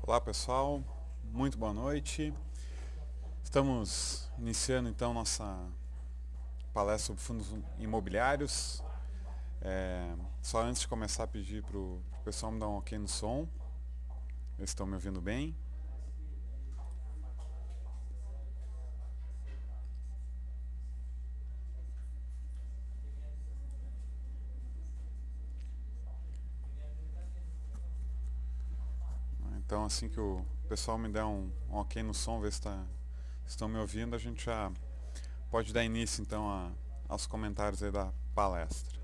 Olá pessoal, muito boa noite. Estamos iniciando então nossa palestra sobre fundos imobiliários. Só antes de começar, pedir para o pessoal me dar um ok no som, ver se estão me ouvindo bem. Então assim que o pessoal me der um ok no som, ver se estão me ouvindo, a gente já pode dar início então aos comentários aí da palestra.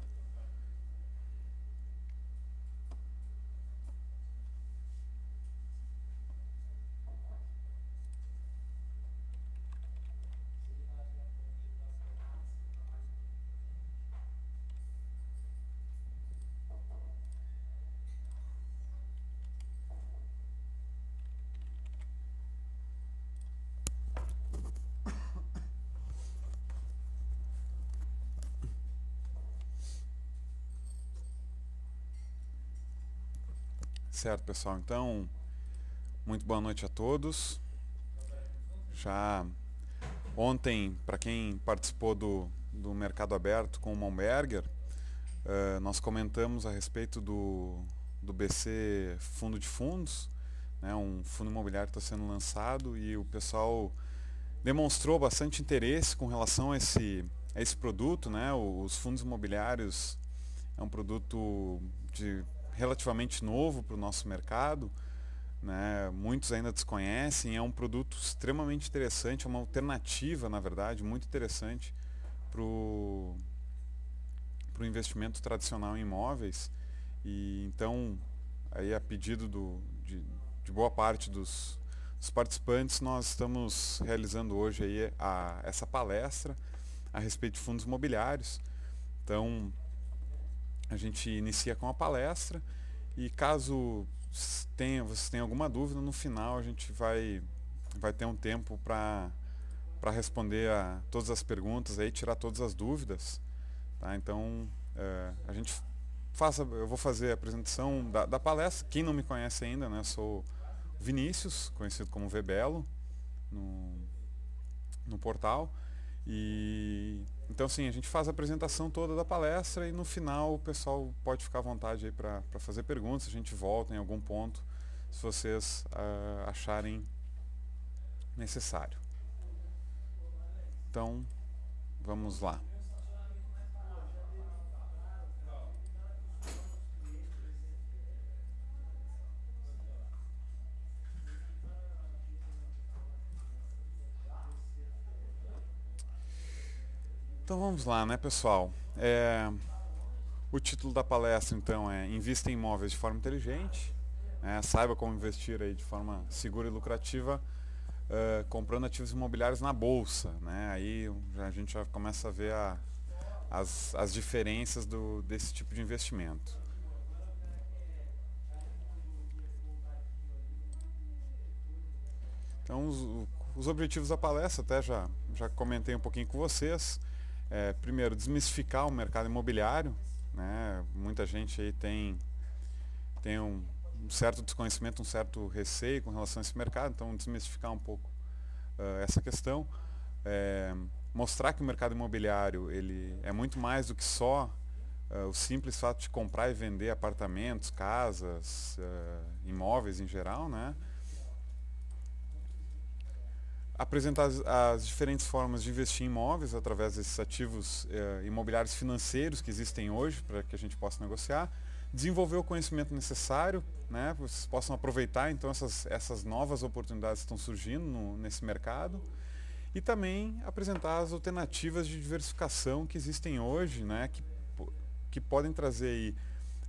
Certo, pessoal, então muito boa noite a todos. Já ontem, para quem participou do Mercado Aberto com o Momberger, nós comentamos a respeito do BC Fundo de Fundos, né, um fundo imobiliário que está sendo lançado, e o pessoal demonstrou bastante interesse com relação a esse produto. Né, os fundos imobiliários é um produto relativamente novo para o nosso mercado. Né, muitos ainda desconhecem, é um produto extremamente interessante, é uma alternativa, na verdade, muito interessante para o investimento tradicional em imóveis. E então, aí a pedido de boa parte dos participantes, nós estamos realizando hoje aí essa palestra a respeito de fundos imobiliários. Então, a gente inicia com a palestra, e caso vocês tenham alguma dúvida, no final a gente vai ter um tempo para responder a todas as perguntas, aí, tirar todas as dúvidas. Tá? Então, eu vou fazer a apresentação da palestra. Quem não me conhece ainda, né, eu sou Vinícius, conhecido como Vebelo no portal. E então, sim, a gente faz a apresentação toda da palestra, e no final o pessoal pode ficar à vontade aí para fazer perguntas. A gente volta em algum ponto se vocês acharem necessário. Então, vamos lá. Então vamos lá, né, pessoal? O título da palestra, então, é Invista em Imóveis de Forma Inteligente. Saiba como investir aí de forma segura e lucrativa, comprando ativos imobiliários na bolsa. Né? Aí a gente já começa a ver as diferenças desse tipo de investimento. Então, os objetivos da palestra, até já comentei um pouquinho com vocês. Primeiro, desmistificar o mercado imobiliário. Né? Muita gente aí tem um certo desconhecimento, um certo receio com relação a esse mercado. Então, desmistificar um pouco essa questão. Mostrar que o mercado imobiliário ele é muito mais do que só o simples fato de comprar e vender apartamentos, casas, imóveis em geral, né? Apresentar as diferentes formas de investir em imóveis através desses ativos imobiliários financeiros que existem hoje para que a gente possa negociar, desenvolver o conhecimento necessário, né, para vocês possam aproveitar então essas novas oportunidades que estão surgindo nesse mercado, e também apresentar as alternativas de diversificação que existem hoje, né, que podem trazer aí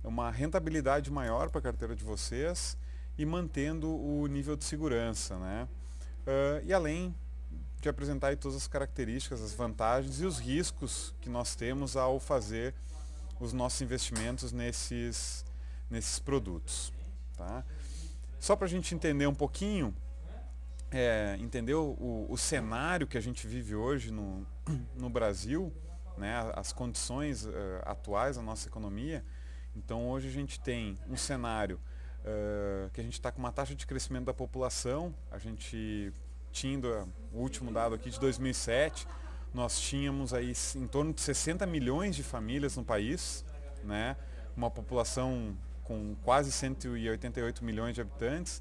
uma rentabilidade maior para a carteira de vocês e mantendo o nível de segurança, né? E além de apresentar aí todas as características, as vantagens e os riscos que nós temos ao fazer os nossos investimentos nesses produtos. Tá? Só para a gente entender um pouquinho, entender o cenário que a gente vive hoje no Brasil, né, as condições atuais da nossa economia. Então hoje a gente tem um cenário que a gente está com uma taxa de crescimento da população. A gente tinha, o último dado aqui de 2007, nós tínhamos aí em torno de 60 milhões de famílias no país, né? Uma população com quase 188 milhões de habitantes,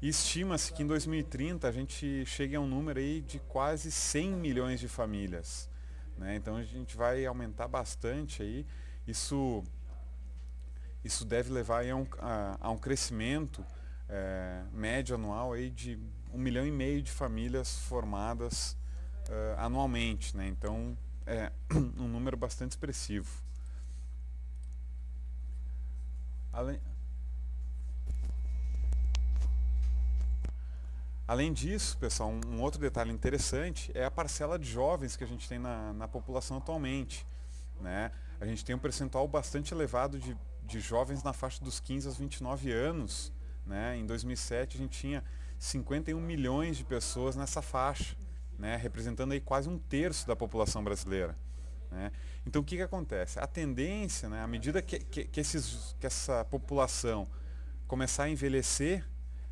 e estima-se que em 2030 a gente chegue a um número aí de quase 100 milhões de famílias, né? Então a gente vai aumentar bastante aí. Isso deve levar aí a um crescimento médio anual aí de 1,5 milhão de famílias formadas anualmente, né? Então é um número bastante expressivo. Além disso, pessoal, um outro detalhe interessante é a parcela de jovens que a gente tem na população atualmente, né? A gente tem um percentual bastante elevado de jovens na faixa dos 15 aos 29 anos, né? Em 2007 a gente tinha 51 milhões de pessoas nessa faixa, né? Representando aí quase 1/3 da população brasileira, né? Então o que acontece? A tendência, né, à medida que essa população começar a envelhecer,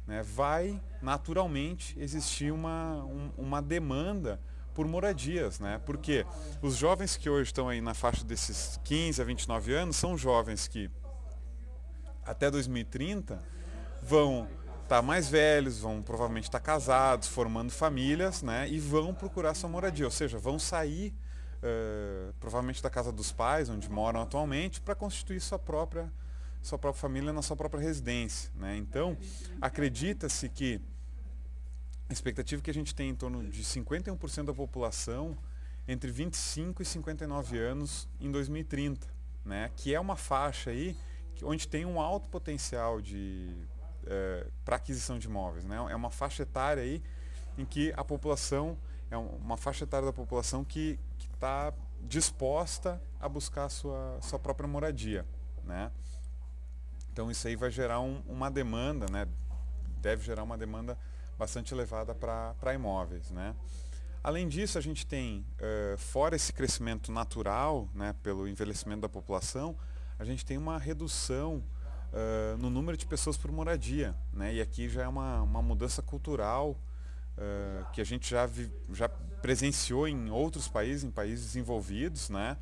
né, vai naturalmente existir uma demanda por moradias, né? Porque os jovens que hoje estão aí na faixa desses 15 a 29 anos são jovens que até 2030 vão estar mais velhos, vão provavelmente estar casados, formando famílias, né? E vão procurar sua moradia, ou seja, vão sair provavelmente da casa dos pais, onde moram atualmente, para constituir sua própria família na sua própria residência, né? Então, acredita-se que a expectativa que a gente tem em torno de 51% da população entre 25 e 59 anos em 2030, né? Que é uma faixa aí onde tem um alto potencial para aquisição de imóveis, né? É uma faixa etária aí em que a população é uma faixa etária da população que está disposta a buscar a sua própria moradia, né? Então isso aí vai gerar uma demanda, né? Deve gerar uma demanda bastante elevada para imóveis, né? Além disso, a gente tem, fora esse crescimento natural, né, pelo envelhecimento da população, a gente tem uma redução no número de pessoas por moradia, né? E aqui já é uma mudança cultural que a gente já presenciou em outros países, em países desenvolvidos, né?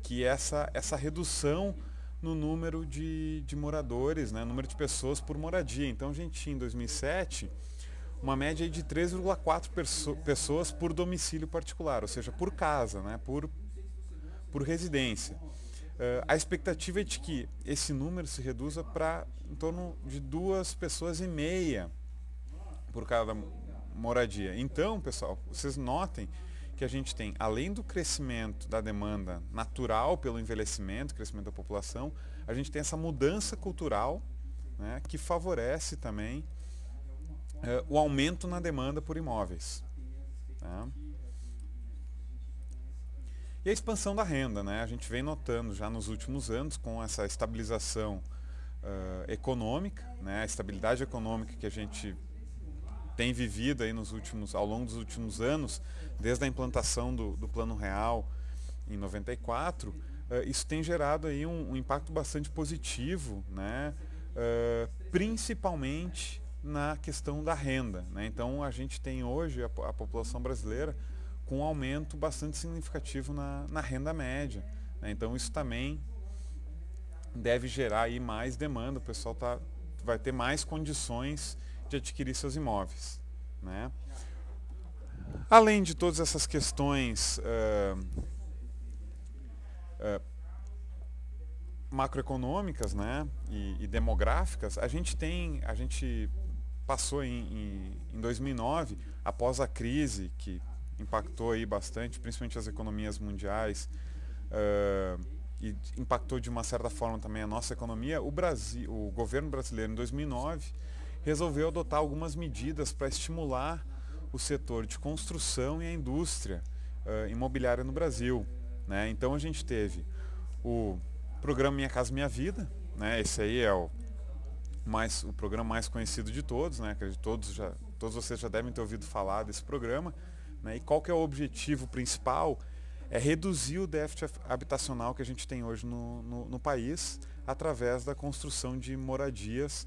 Que é essa redução no número de moradores, né? Número de pessoas por moradia. Então a gente tinha em 2007 uma média de 3,4 pessoas por domicílio particular, ou seja, por casa, né? por residência. A expectativa é de que esse número se reduza para em torno de 2,5 pessoas por cada moradia. Então, pessoal, vocês notem que a gente tem, além do crescimento da demanda natural pelo envelhecimento, crescimento da população, a gente tem essa mudança cultural, né, que favorece também o aumento na demanda por imóveis. Tá? E a expansão da renda, né? A gente vem notando já nos últimos anos, com essa estabilização econômica, né? A estabilidade econômica que a gente tem vivido aí ao longo dos últimos anos, desde a implantação do Plano Real em 94, isso tem gerado aí um impacto bastante positivo, né? Principalmente na questão da renda, né? Então a gente tem hoje a população brasileira com um aumento bastante significativo na renda média, né? Então isso também deve gerar aí mais demanda, o pessoal vai ter mais condições de adquirir seus imóveis, né? Além de todas essas questões macroeconômicas, né, e demográficas, a gente passou em 2009, após a crise que impactou aí bastante, principalmente as economias mundiais, e impactou de uma certa forma também a nossa economia, o governo brasileiro em 2009 resolveu adotar algumas medidas para estimular o setor de construção e a indústria imobiliária no Brasil, né? Então a gente teve o programa Minha Casa Minha Vida, né? Esse aí é o programa mais conhecido de todos, né? Todos vocês já devem ter ouvido falar desse programa, né? E qual que é o objetivo principal? É reduzir o déficit habitacional que a gente tem hoje no país através da construção de moradias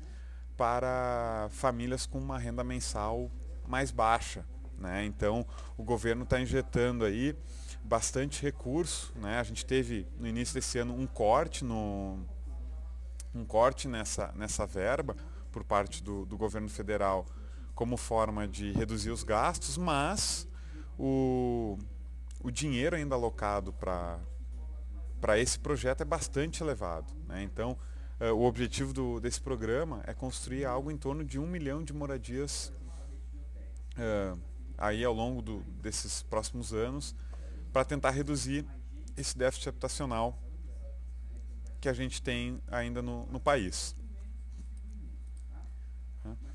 para famílias com uma renda mensal mais baixa, né? Então o governo está injetando aí bastante recurso, né? A gente teve no início desse ano um corte nessa verba por parte do governo federal como forma de reduzir os gastos, mas o dinheiro ainda alocado para esse projeto é bastante elevado, né? Então o objetivo desse programa é construir algo em torno de 1 milhão de moradias aí ao longo desses próximos anos, para tentar reduzir esse déficit habitacional que a gente tem ainda no país.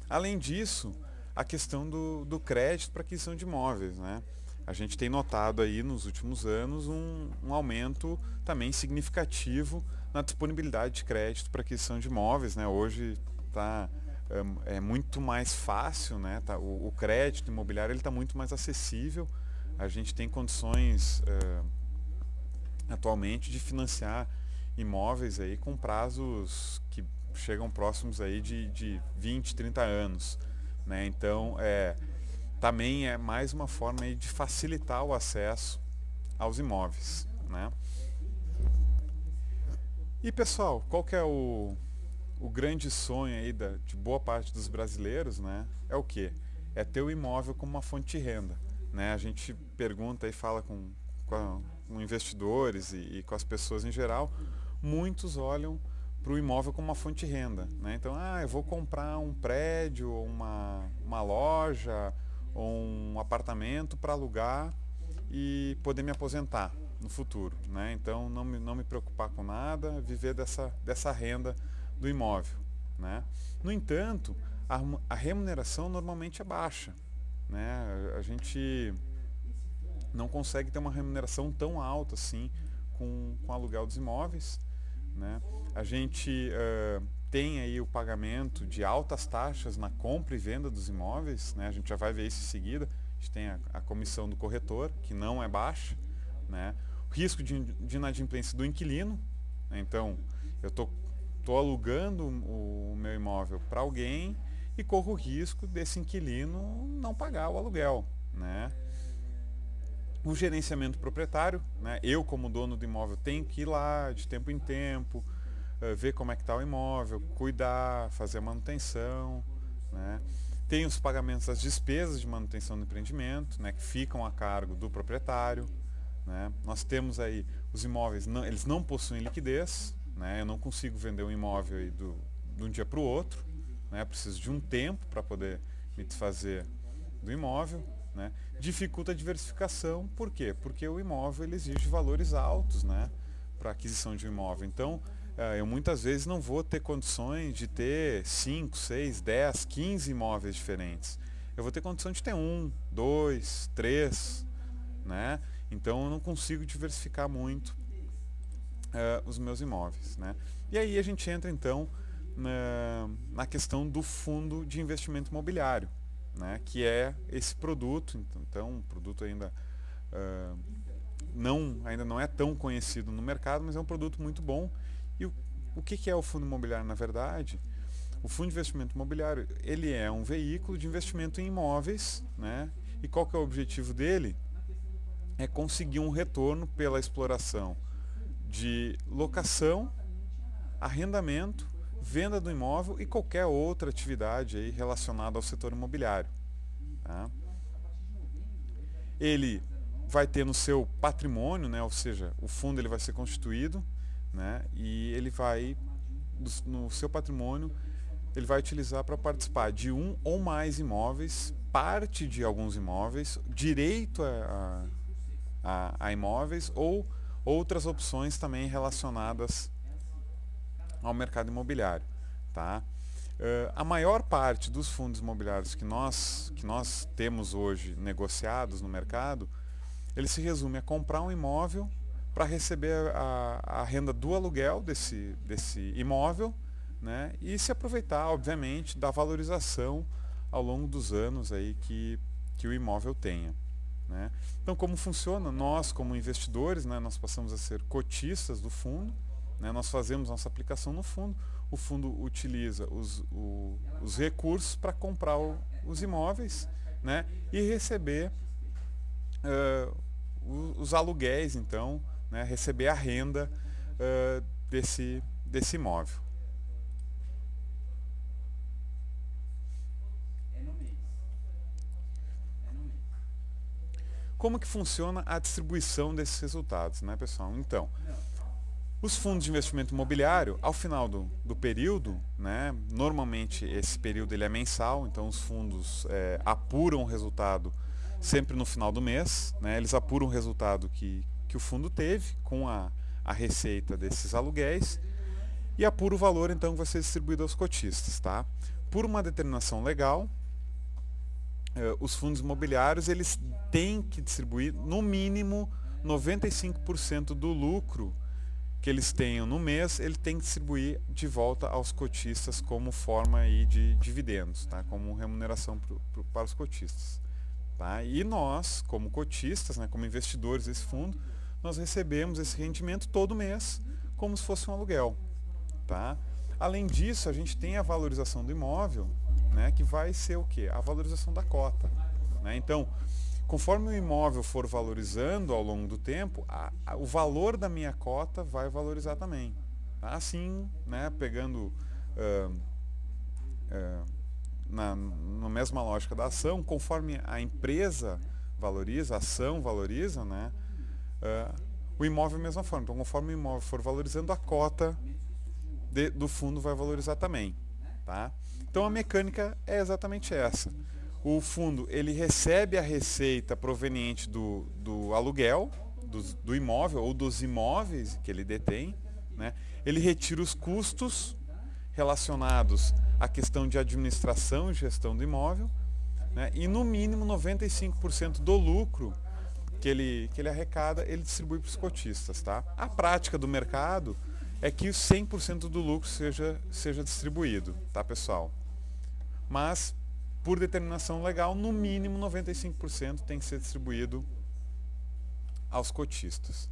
Além disso, a questão do crédito para aquisição de imóveis, né? A gente tem notado aí nos últimos anos um aumento também significativo na disponibilidade de crédito para aquisição de imóveis, né? Hoje é muito mais fácil, né? O crédito imobiliário está muito mais acessível. A gente tem condições atualmente de financiar imóveis aí com prazos que chegam próximos aí de 20, 30 anos, né? Então também é mais uma forma aí de facilitar o acesso aos imóveis, né? E pessoal, qual que é o grande sonho aí de boa parte dos brasileiros, né? É o quê? É ter o imóvel como uma fonte de renda, né? A gente pergunta e fala com investidores e com as pessoas em geral, muitos olham para o imóvel como uma fonte de renda, né? Então, eu vou comprar um prédio, ou uma loja, ou um apartamento para alugar e poder me aposentar no futuro, né? Então, não me preocupar com nada, viver dessa renda do imóvel, né? No entanto, a remuneração normalmente é baixa, né? A gente não consegue ter uma remuneração tão alta assim com o aluguel dos imóveis, né? A gente tem aí o pagamento de altas taxas na compra e venda dos imóveis, né? A gente já vai ver isso em seguida. A gente tem a comissão do corretor, que não é baixa, né? O risco de inadimplência do inquilino, né? Então, eu estou alugando o meu imóvel para alguém e corro o risco desse inquilino não pagar o aluguel, né? O gerenciamento proprietário, né? Eu como dono do imóvel tenho que ir lá de tempo em tempo, ver como é que está o imóvel, cuidar, fazer a manutenção, né? Tem os pagamentos das despesas de manutenção do empreendimento, né? Que ficam a cargo do proprietário, né? Nós temos aí os imóveis, eles não possuem liquidez, né? Eu não consigo vender um imóvel aí de um dia para o outro, né? Eu preciso de um tempo para poder me desfazer do imóvel, né? Dificulta a diversificação, por quê? Porque o imóvel ele exige valores altos, né? Para aquisição de um imóvel. Então, eu muitas vezes não vou ter condições de ter 5, 6, 10, 15 imóveis diferentes. Eu vou ter condição de ter 1, 2, 3, né? Então eu não consigo diversificar muito os meus imóveis, né? E aí a gente entra então na questão do fundo de investimento imobiliário, né? Que é esse produto, então um produto ainda não é tão conhecido no mercado, mas é um produto muito bom. E o que é o fundo imobiliário, na verdade? O fundo de investimento imobiliário, ele é um veículo de investimento em imóveis, né? E qual que é o objetivo dele? É conseguir um retorno pela exploração de locação, arrendamento, venda do imóvel e qualquer outra atividade aí relacionada ao setor imobiliário, tá? Ele vai ter no seu patrimônio, né? Ou seja, o fundo ele vai ser constituído, né? E ele vai, no seu patrimônio, ele vai utilizar para participar de um ou mais imóveis, parte de alguns imóveis, direito a imóveis ou outras opções também relacionadas ao mercado imobiliário, tá? A maior parte dos fundos imobiliários que nós temos hoje negociados no mercado, ele se resume a comprar um imóvel para receber a renda do aluguel desse imóvel, né? E se aproveitar, obviamente, da valorização ao longo dos anos aí que o imóvel tenha, né? Então, como funciona? Nós, como investidores, né, nós passamos a ser cotistas do fundo, né? Nós fazemos nossa aplicação no fundo, o fundo utiliza os recursos para comprar os imóveis, né? E receber os aluguéis, então, né? Receber a renda desse imóvel. Como que funciona a distribuição desses resultados, né, pessoal? Então, os fundos de investimento imobiliário, ao final do período, né, normalmente esse período ele é mensal, então os fundos apuram o resultado sempre no final do mês, né, eles apuram o resultado que o fundo teve com a receita desses aluguéis e apura o valor então que vai ser distribuído aos cotistas, tá? Por uma determinação legal, os fundos imobiliários eles têm que distribuir no mínimo 95% do lucro que eles tenham no mês, ele tem que distribuir de volta aos cotistas como forma aí de dividendos, tá? Como remuneração para os cotistas. Tá? E nós, como cotistas, né, como investidores desse fundo, nós recebemos esse rendimento todo mês como se fosse um aluguel. Tá? Além disso, a gente tem a valorização do imóvel, né, que vai ser o quê? A valorização da cota. Né? Então, conforme o imóvel for valorizando ao longo do tempo, o valor da minha cota vai valorizar também. Tá? Assim, né, pegando na mesma lógica da ação, conforme a empresa valoriza, a ação valoriza, né, o imóvel é a mesma forma. Então, conforme o imóvel for valorizando, a cota do fundo vai valorizar também. Tá? Então, a mecânica é exatamente essa. O fundo ele recebe a receita proveniente do aluguel, do imóvel ou dos imóveis que ele detém. Né? Ele retira os custos relacionados à questão de administração e gestão do imóvel, né? E no mínimo 95% do lucro que ele arrecada, ele distribui para os cotistas. Tá? A prática do mercado é que 100% do lucro seja distribuído, tá, pessoal? Mas, por determinação legal, no mínimo 95% tem que ser distribuído aos cotistas.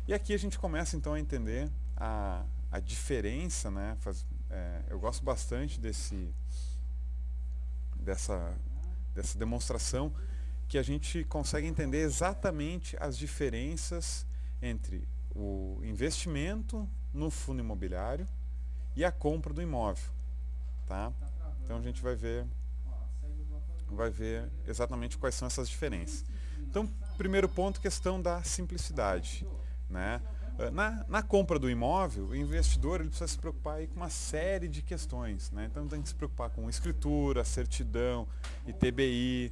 E aqui a gente começa então a entender a diferença, né? Eu gosto bastante dessa demonstração, que a gente consegue entender exatamente as diferenças entre o investimento no fundo imobiliário e a compra do imóvel. Tá? Então a gente vai ver exatamente quais são essas diferenças. Então, primeiro ponto, questão da simplicidade. Né? Na compra do imóvel, o investidor ele precisa se preocupar aí com uma série de questões. Né? Então tem que se preocupar com escritura, certidão, ITBI,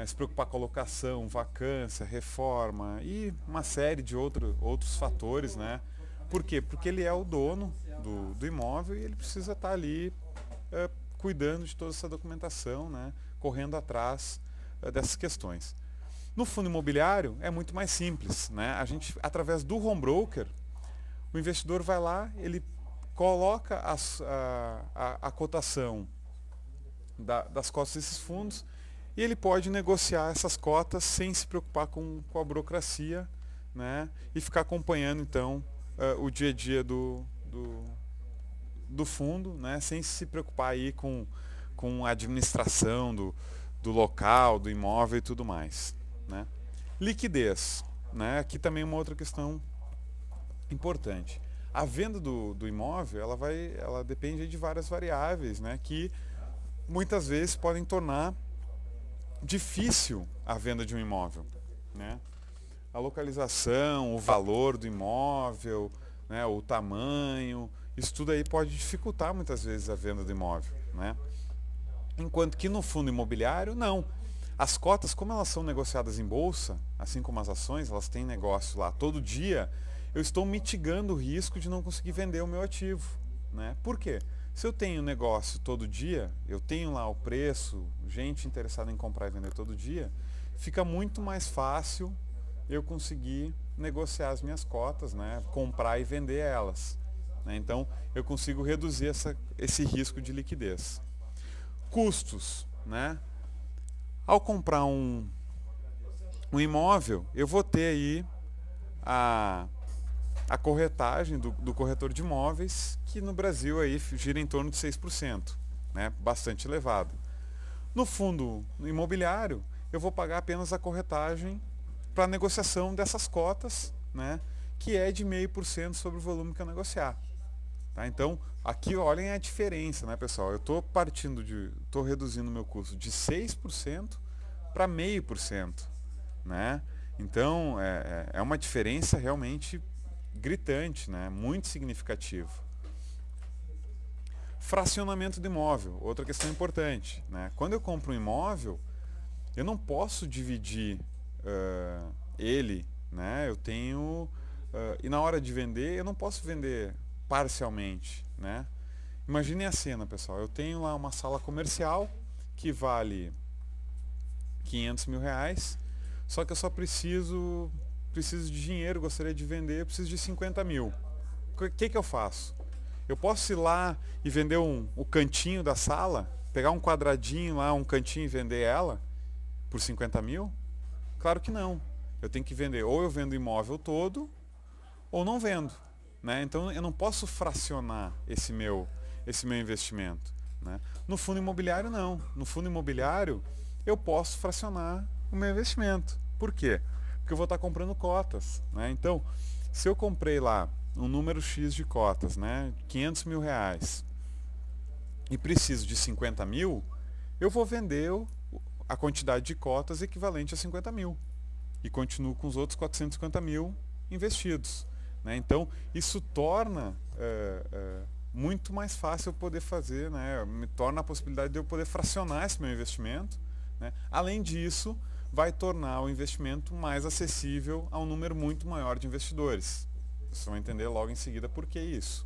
se preocupar com a locação, vacância, reforma e uma série de outros fatores. Né? Por quê? Porque ele é o dono do imóvel e ele precisa estar ali cuidando de toda essa documentação, né? Correndo atrás dessas questões. No fundo imobiliário é muito mais simples. Né? A gente, através do home broker, o investidor vai lá, ele coloca a cotação das cotas desses fundos e ele pode negociar essas cotas sem se preocupar com a burocracia, né? E ficar acompanhando então o dia a dia do fundo, né? Sem se preocupar aí com a administração do local, do imóvel e tudo mais. Né? Liquidez, né? Aqui também uma outra questão importante. A venda do imóvel ela depende de várias variáveis, né? Que muitas vezes podem tornar difícil a venda de um imóvel. Né? A localização, o valor do imóvel, né? O tamanho, isso tudo aí pode dificultar muitas vezes a venda do imóvel. Né? Enquanto que no fundo imobiliário, não. As cotas, como elas são negociadas em bolsa, assim como as ações, elas têm negócio lá todo dia, eu estou mitigando o risco de não conseguir vender o meu ativo. Né? Por quê? Se eu tenho negócio todo dia, eu tenho lá o preço, gente interessada em comprar e vender todo dia, fica muito mais fácil eu conseguir negociar as minhas cotas, né? Comprar e vender elas. Né? Então, eu consigo reduzir esse risco de liquidez. Custos. Né? Ao comprar um imóvel, eu vou ter aí a corretagem do corretor de imóveis, que no Brasil aí gira em torno de 6%, né? Bastante elevado. No fundo imobiliário, eu vou pagar apenas a corretagem para a negociação dessas cotas, né? Que é de 0,5% sobre o volume que eu negociar. Tá? Então, aqui olhem a diferença, né, pessoal? Eu estou reduzindo o meu custo de 6% para 0,5%, né? Então, é uma diferença realmente gritante, né? Muito significativa. Fracionamento do imóvel, outra questão importante, né? Quando eu compro um imóvel, eu não posso dividir ele, né? Eu tenho... e na hora de vender, eu não posso vender parcialmente, né? Imaginem a cena, pessoal. Eu tenho lá uma sala comercial que vale 500 mil reais, só que eu só preciso de dinheiro, gostaria de vender, eu preciso de 50 mil. O que eu faço? Eu posso ir lá e vender o cantinho da sala, pegar um quadradinho lá, um cantinho e vender ela por 50 mil? Claro que não. Eu tenho que vender, ou eu vendo o imóvel todo, ou não vendo, né? Então eu não posso fracionar esse meu investimento, né? No fundo imobiliário não. No fundo imobiliário eu posso fracionar o meu investimento. Por quê? Porque eu vou estar comprando cotas, né? Então, se eu comprei lá um número X de cotas, né? 500 mil reais, e preciso de 50 mil, eu vou vender a quantidade de cotas equivalente a 50 mil. E continuo com os outros 450 mil investidos, né? Então, isso torna muito mais fácil eu poder fazer, né? Me torna a possibilidade de eu poder fracionar esse meu investimento, né? Além disso, vai tornar o investimento mais acessível a um número muito maior de investidores. Vocês vão entender logo em seguida por que isso.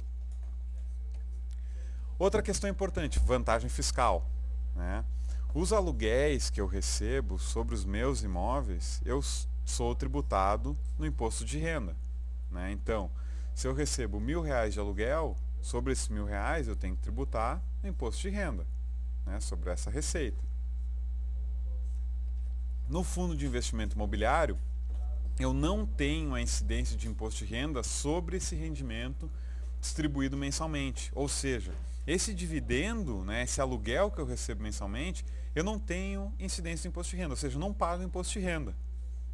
Outra questão importante, vantagem fiscal, né? Os aluguéis que eu recebo sobre os meus imóveis, eu sou tributado no imposto de renda, né? Então, se eu recebo R$1.000 de aluguel, sobre esses R$1.000 eu tenho que tributar no imposto de renda, né? Sobre essa receita. No fundo de investimento imobiliário, eu não tenho a incidência de imposto de renda sobre esse rendimento distribuído mensalmente. Ou seja, esse dividendo, né, esse aluguel que eu recebo mensalmente, eu não tenho incidência de imposto de renda, ou seja, eu não pago imposto de renda,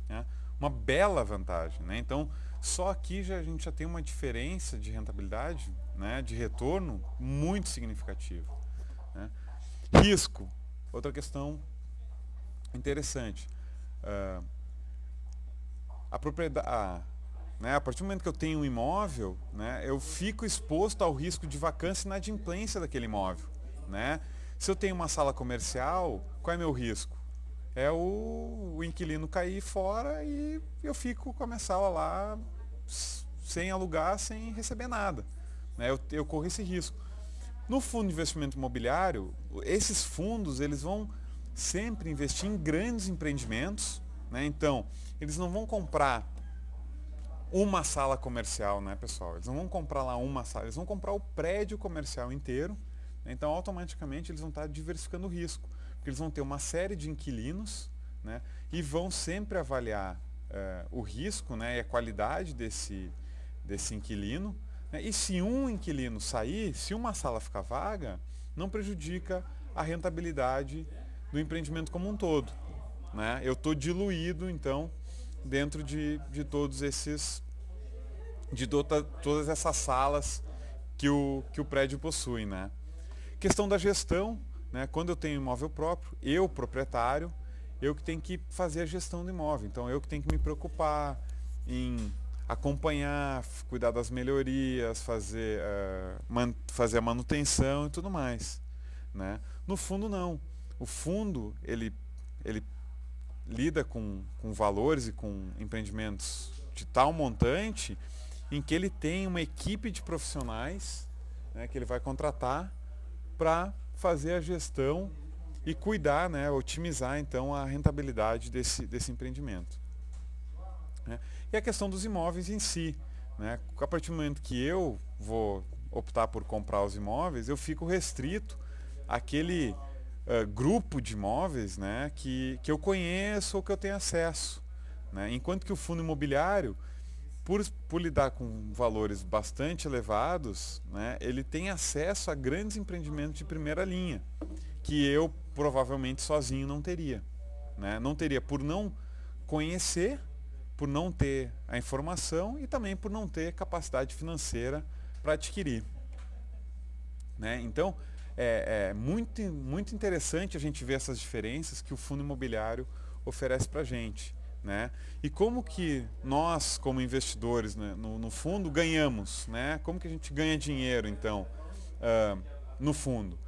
né? Uma bela vantagem, né? Então, só aqui a gente já tem uma diferença de rentabilidade, né, de retorno muito significativa, né? Risco, outra questão interessante. A propriedade, né, a partir do momento que eu tenho um imóvel, né, eu fico exposto ao risco de vacância e inadimplência daquele imóvel, né? Se eu tenho uma sala comercial, qual é meu risco? É o inquilino cair fora e eu fico com a minha sala lá sem alugar, sem receber nada, né? Eu corro esse risco. No fundo de investimento imobiliário, esses fundos eles vão sempre investir em grandes empreendimentos, né? Então, eles não vão comprar uma sala comercial, né, pessoal? Eles não vão comprar lá uma sala, eles vão comprar o prédio comercial inteiro, né? Então, automaticamente, eles vão estar diversificando o risco, porque eles vão ter uma série de inquilinos, né, e vão sempre avaliar o risco, né, e a qualidade desse inquilino, né? E se um inquilino sair, se uma sala ficar vaga, não prejudica a rentabilidade do empreendimento como um todo, né? Eu estou diluído, então, dentro de todos esses, todas essas salas que o prédio possui, né? Questão da gestão, né? Quando eu tenho imóvel próprio, eu, proprietário, eu que tenho que fazer a gestão do imóvel. Então, eu que tenho que me preocupar em acompanhar, cuidar das melhorias, fazer a manutenção e tudo mais, né? No fundo, não. O fundo, ele lida com valores e com empreendimentos de tal montante em que ele tem uma equipe de profissionais, né, que ele vai contratar para fazer a gestão e cuidar, né, otimizar então a rentabilidade desse empreendimento, né? E a questão dos imóveis em si, né? A partir do momento que eu vou optar por comprar os imóveis, eu fico restrito àquele grupo de imóveis, né, que eu conheço ou que eu tenho acesso, né? Enquanto que o fundo imobiliário, por lidar com valores bastante elevados, né, ele tem acesso a grandes empreendimentos de primeira linha, que eu provavelmente sozinho não teria. Né? Não teria por não conhecer, por não ter a informação e também por não ter capacidade financeira para adquirir. Né? Então, é muito interessante a gente ver essas diferenças que o fundo imobiliário oferece para a gente. Né? E como que nós, como investidores, né, no fundo, ganhamos? Né? Como que a gente ganha dinheiro, então, no fundo?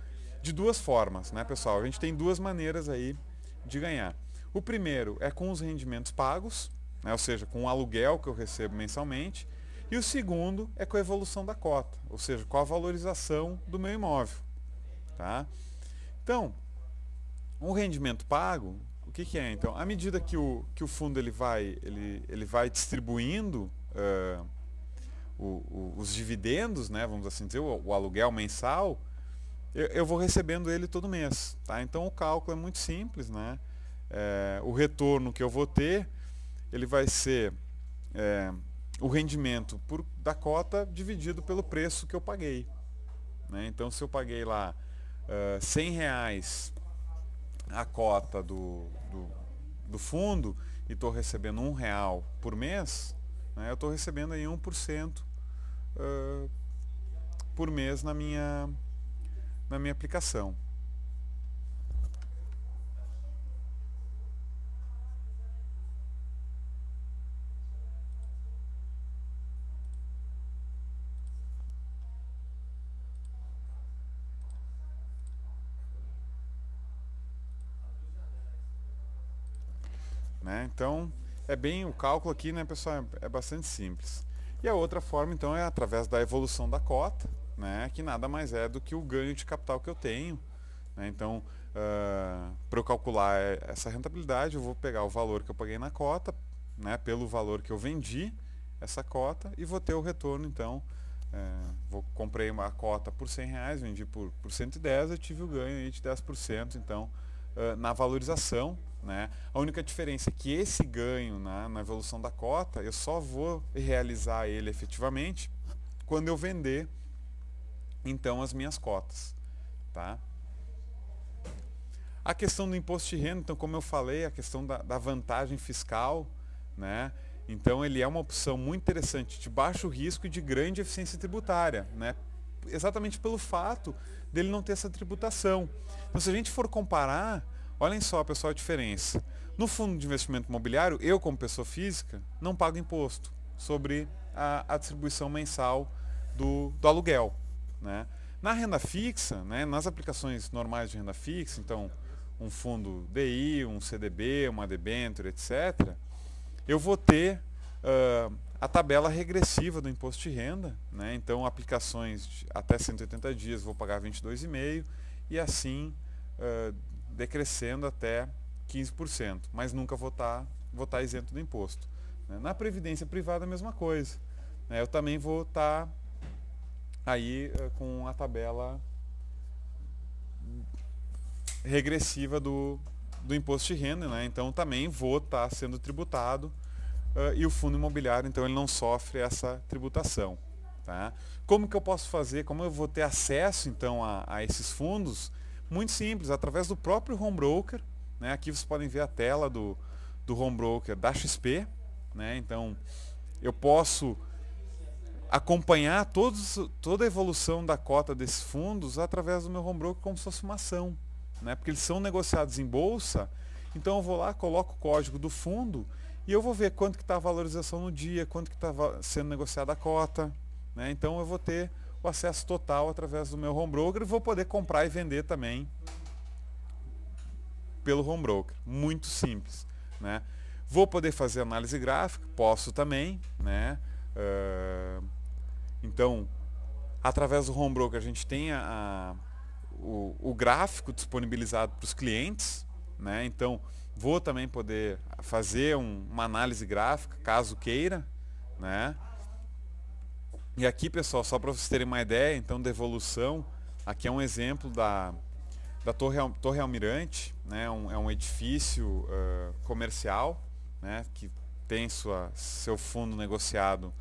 De duas formas, né, pessoal? A gente tem duas maneiras aí de ganhar. O primeiro é com os rendimentos pagos, né, ou seja, com o aluguel que eu recebo mensalmente. E o segundo é com a evolução da cota, ou seja, com a valorização do meu imóvel. Tá? Então, o rendimento pago, o que é? Então, à medida que o fundo ele vai distribuindo os dividendos, né, vamos assim dizer, o aluguel mensal, eu vou recebendo ele todo mês. Tá? Então, o cálculo é muito simples. Né? O retorno que eu vou ter, ele vai ser o rendimento da cota dividido pelo preço que eu paguei. Né? Então, se eu paguei lá R$100 a cota do fundo e estou recebendo R$1 por mês, né, eu estou recebendo aí 1% por mês na minha aplicação. Né? Então, o cálculo aqui, né, pessoal, é bastante simples. E a outra forma, então, é através da evolução da cota, né, que nada mais é do que o ganho de capital que eu tenho. Né? Então, para eu calcular essa rentabilidade, eu vou pegar o valor que eu paguei na cota, né, pelo valor que eu vendi essa cota e vou ter o retorno, então, comprei uma cota por R$100, vendi por 110, eu tive o ganho aí de 10%, então, na valorização. Né? A única diferença é que esse ganho na evolução da cota, eu só vou realizar ele efetivamente quando eu vender então as minhas cotas. Tá? A questão do imposto de renda, então, como eu falei, a questão da vantagem fiscal, né? Então ele é uma opção muito interessante, de baixo risco e de grande eficiência tributária, né? Exatamente pelo fato dele não ter essa tributação. Então, se a gente for comparar, olhem só, pessoal, a diferença. No fundo de investimento imobiliário, eu, como pessoa física, não pago imposto sobre a distribuição mensal do aluguel. Né? Na renda fixa, né, nas aplicações normais de renda fixa, então um fundo DI, um CDB, uma debênture, etc., eu vou ter a tabela regressiva do imposto de renda. Né? Então, aplicações até 180 dias vou pagar 22,5% e assim decrescendo até 15%, mas nunca vou estar isento do imposto. Né? Na previdência privada a mesma coisa. Né? Eu também vou estar aí com a tabela regressiva do imposto de renda, né? Então também vou estar sendo tributado e o fundo imobiliário, então, ele não sofre essa tributação. Tá? Como que eu posso fazer? Como eu vou ter acesso então a esses fundos? Muito simples, através do próprio home broker. Né? Aqui vocês podem ver a tela do home broker da XP. Né? Então eu posso acompanhar toda a evolução da cota desses fundos através do meu home broker como se fosse uma ação. Né? Porque eles são negociados em bolsa, então eu vou lá, coloco o código do fundo e eu vou ver quanto que está a valorização no dia, quanto que está sendo negociada a cota. Né? Então eu vou ter o acesso total através do meu home broker e vou poder comprar e vender também pelo home broker. Muito simples. Né? Vou poder fazer análise gráfica, posso também. Né? Então, através do home broker a gente tem o gráfico disponibilizado para os clientes. Né? Então, vou também poder fazer uma análise gráfica, caso queira. Né? E aqui, pessoal, só para vocês terem uma ideia, então, da evolução, aqui é um exemplo da Torre Almirante. Né? É um edifício comercial, né? Que tem seu fundo negociado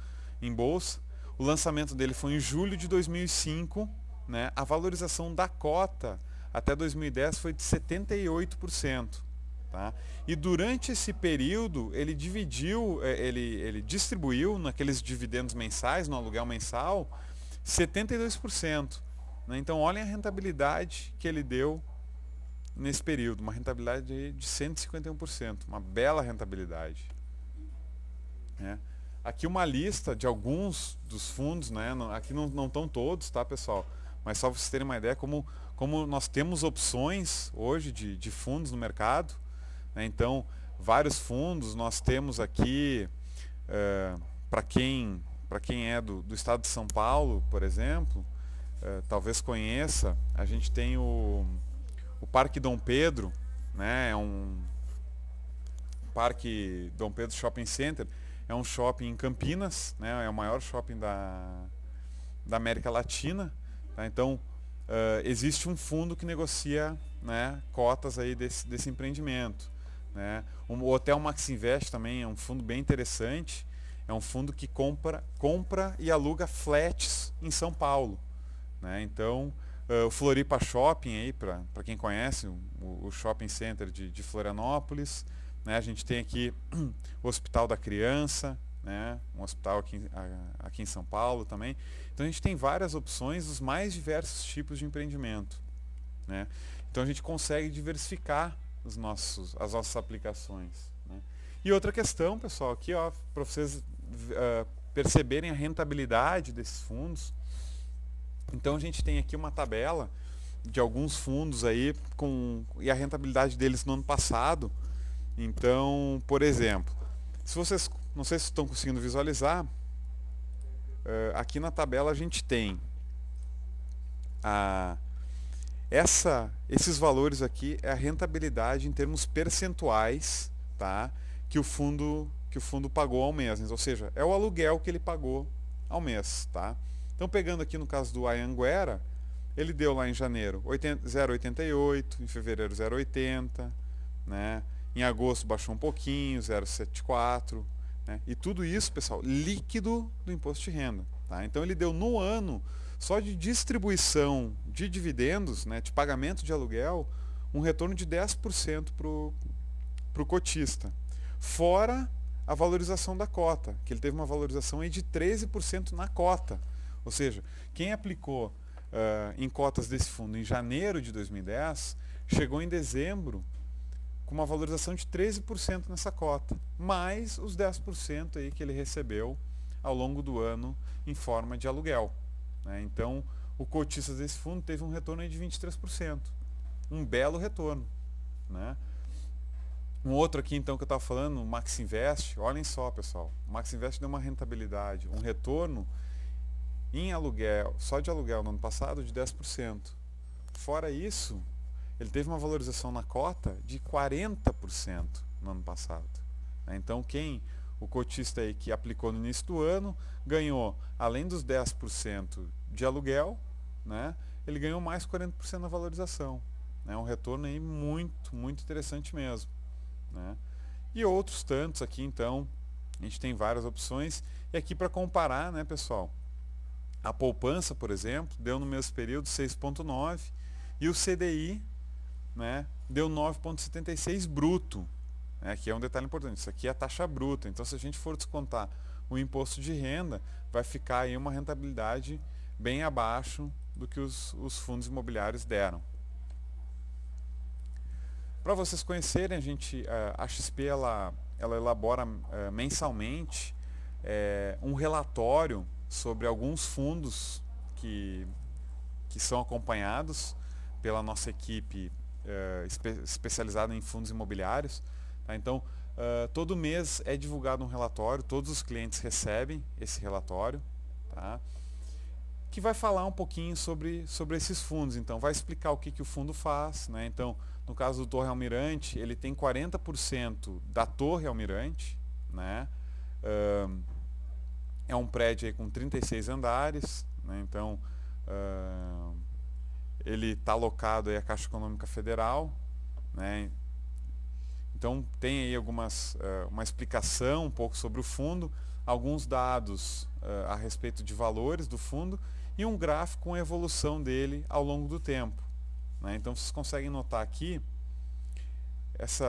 em bolsa. O lançamento dele foi em julho de 2005, né? A valorização da cota até 2010 foi de 78%. Tá? E durante esse período ele distribuiu naqueles dividendos mensais, no aluguel mensal, 72%. Né? Então olhem a rentabilidade que ele deu nesse período, uma rentabilidade de 151%, uma bela rentabilidade. Né? Aqui uma lista de alguns dos fundos, né? Aqui não estão todos, tá, pessoal? Mas só para vocês terem uma ideia como nós temos opções hoje de fundos no mercado. Né? Então, vários fundos nós temos aqui, para quem é do estado de São Paulo, por exemplo, talvez conheça, a gente tem o Parque Dom Pedro, né? É um Parque Dom Pedro Shopping Center, é um shopping em Campinas, né? É o maior shopping da América Latina. Tá? Então, existe um fundo que negocia, né, cotas aí desse empreendimento. Né? O Hotel Max Invest também é um fundo bem interessante. É um fundo que compra e aluga flats em São Paulo. Né? Então, o Floripa Shopping, aí para quem conhece, o shopping center de Florianópolis. Né? A gente tem aqui o Hospital da Criança, né? Um hospital aqui em São Paulo também. Então a gente tem várias opções dos mais diversos tipos de empreendimento. Né? Então a gente consegue diversificar as nossas aplicações. Né? E outra questão, pessoal, aqui para vocês perceberem a rentabilidade desses fundos. Então a gente tem aqui uma tabela de alguns fundos aí e a rentabilidade deles no ano passado. Então, por exemplo, não sei se estão conseguindo visualizar, aqui na tabela a gente tem esses valores aqui, é a rentabilidade em termos percentuais, tá? que o fundo pagou ao mês, ou seja, é o aluguel que ele pagou ao mês. Tá? Então, pegando aqui no caso do Anhanguera, ele deu lá em janeiro 0,88, em fevereiro 0,80, né? Em agosto baixou um pouquinho, 0,74, né? E tudo isso, pessoal, líquido do imposto de renda. Tá? Então ele deu no ano, só de distribuição de dividendos, né, de pagamento de aluguel, um retorno de 10% para o cotista. Fora a valorização da cota, que ele teve uma valorização aí de 13% na cota. Ou seja, quem aplicou em cotas desse fundo em janeiro de 2010, chegou em dezembro com uma valorização de 13% nessa cota, mais os 10% aí que ele recebeu ao longo do ano em forma de aluguel. Né? Então, o cotista desse fundo teve um retorno aí de 23%. Um belo retorno. Né? Um outro aqui, então, que eu estava falando, o Max Invest, olhem só, pessoal, o Max Invest deu uma rentabilidade, um retorno em aluguel, só de aluguel no ano passado, de 10%. Fora isso, ele teve uma valorização na cota de 40% no ano passado. Então, o cotista aí que aplicou no início do ano, ganhou, além dos 10% de aluguel, né, ele ganhou mais 40% na valorização. É um retorno aí muito, muito interessante mesmo. Né? E outros tantos aqui, então, a gente tem várias opções. E aqui para comparar, né, pessoal, a poupança, por exemplo, deu no mesmo período 6,9 e o CDI, né, deu 9,76 bruto. Aqui é um detalhe importante, isso aqui é a taxa bruta. Então, se a gente for descontar o imposto de renda, vai ficar aí uma rentabilidade bem abaixo do que os fundos imobiliários deram. Para vocês conhecerem, a XP ela elabora mensalmente um relatório sobre alguns fundos que são acompanhados pela nossa equipe especializada em fundos imobiliários. Tá? Então, todo mês é divulgado um relatório, todos os clientes recebem esse relatório, tá? Que vai falar um pouquinho sobre esses fundos. Então, vai explicar o que o fundo faz. Né? Então, no caso do Torre Almirante, ele tem 40% da Torre Almirante. Né? É um prédio aí com 36 andares. Né? Então, ele está alocado aí à Caixa Econômica Federal. Né? Então, Então tem aí uma explicação um pouco sobre o fundo, alguns dados a respeito de valores do fundo e um gráfico com a evolução dele ao longo do tempo, né? Então vocês conseguem notar aqui,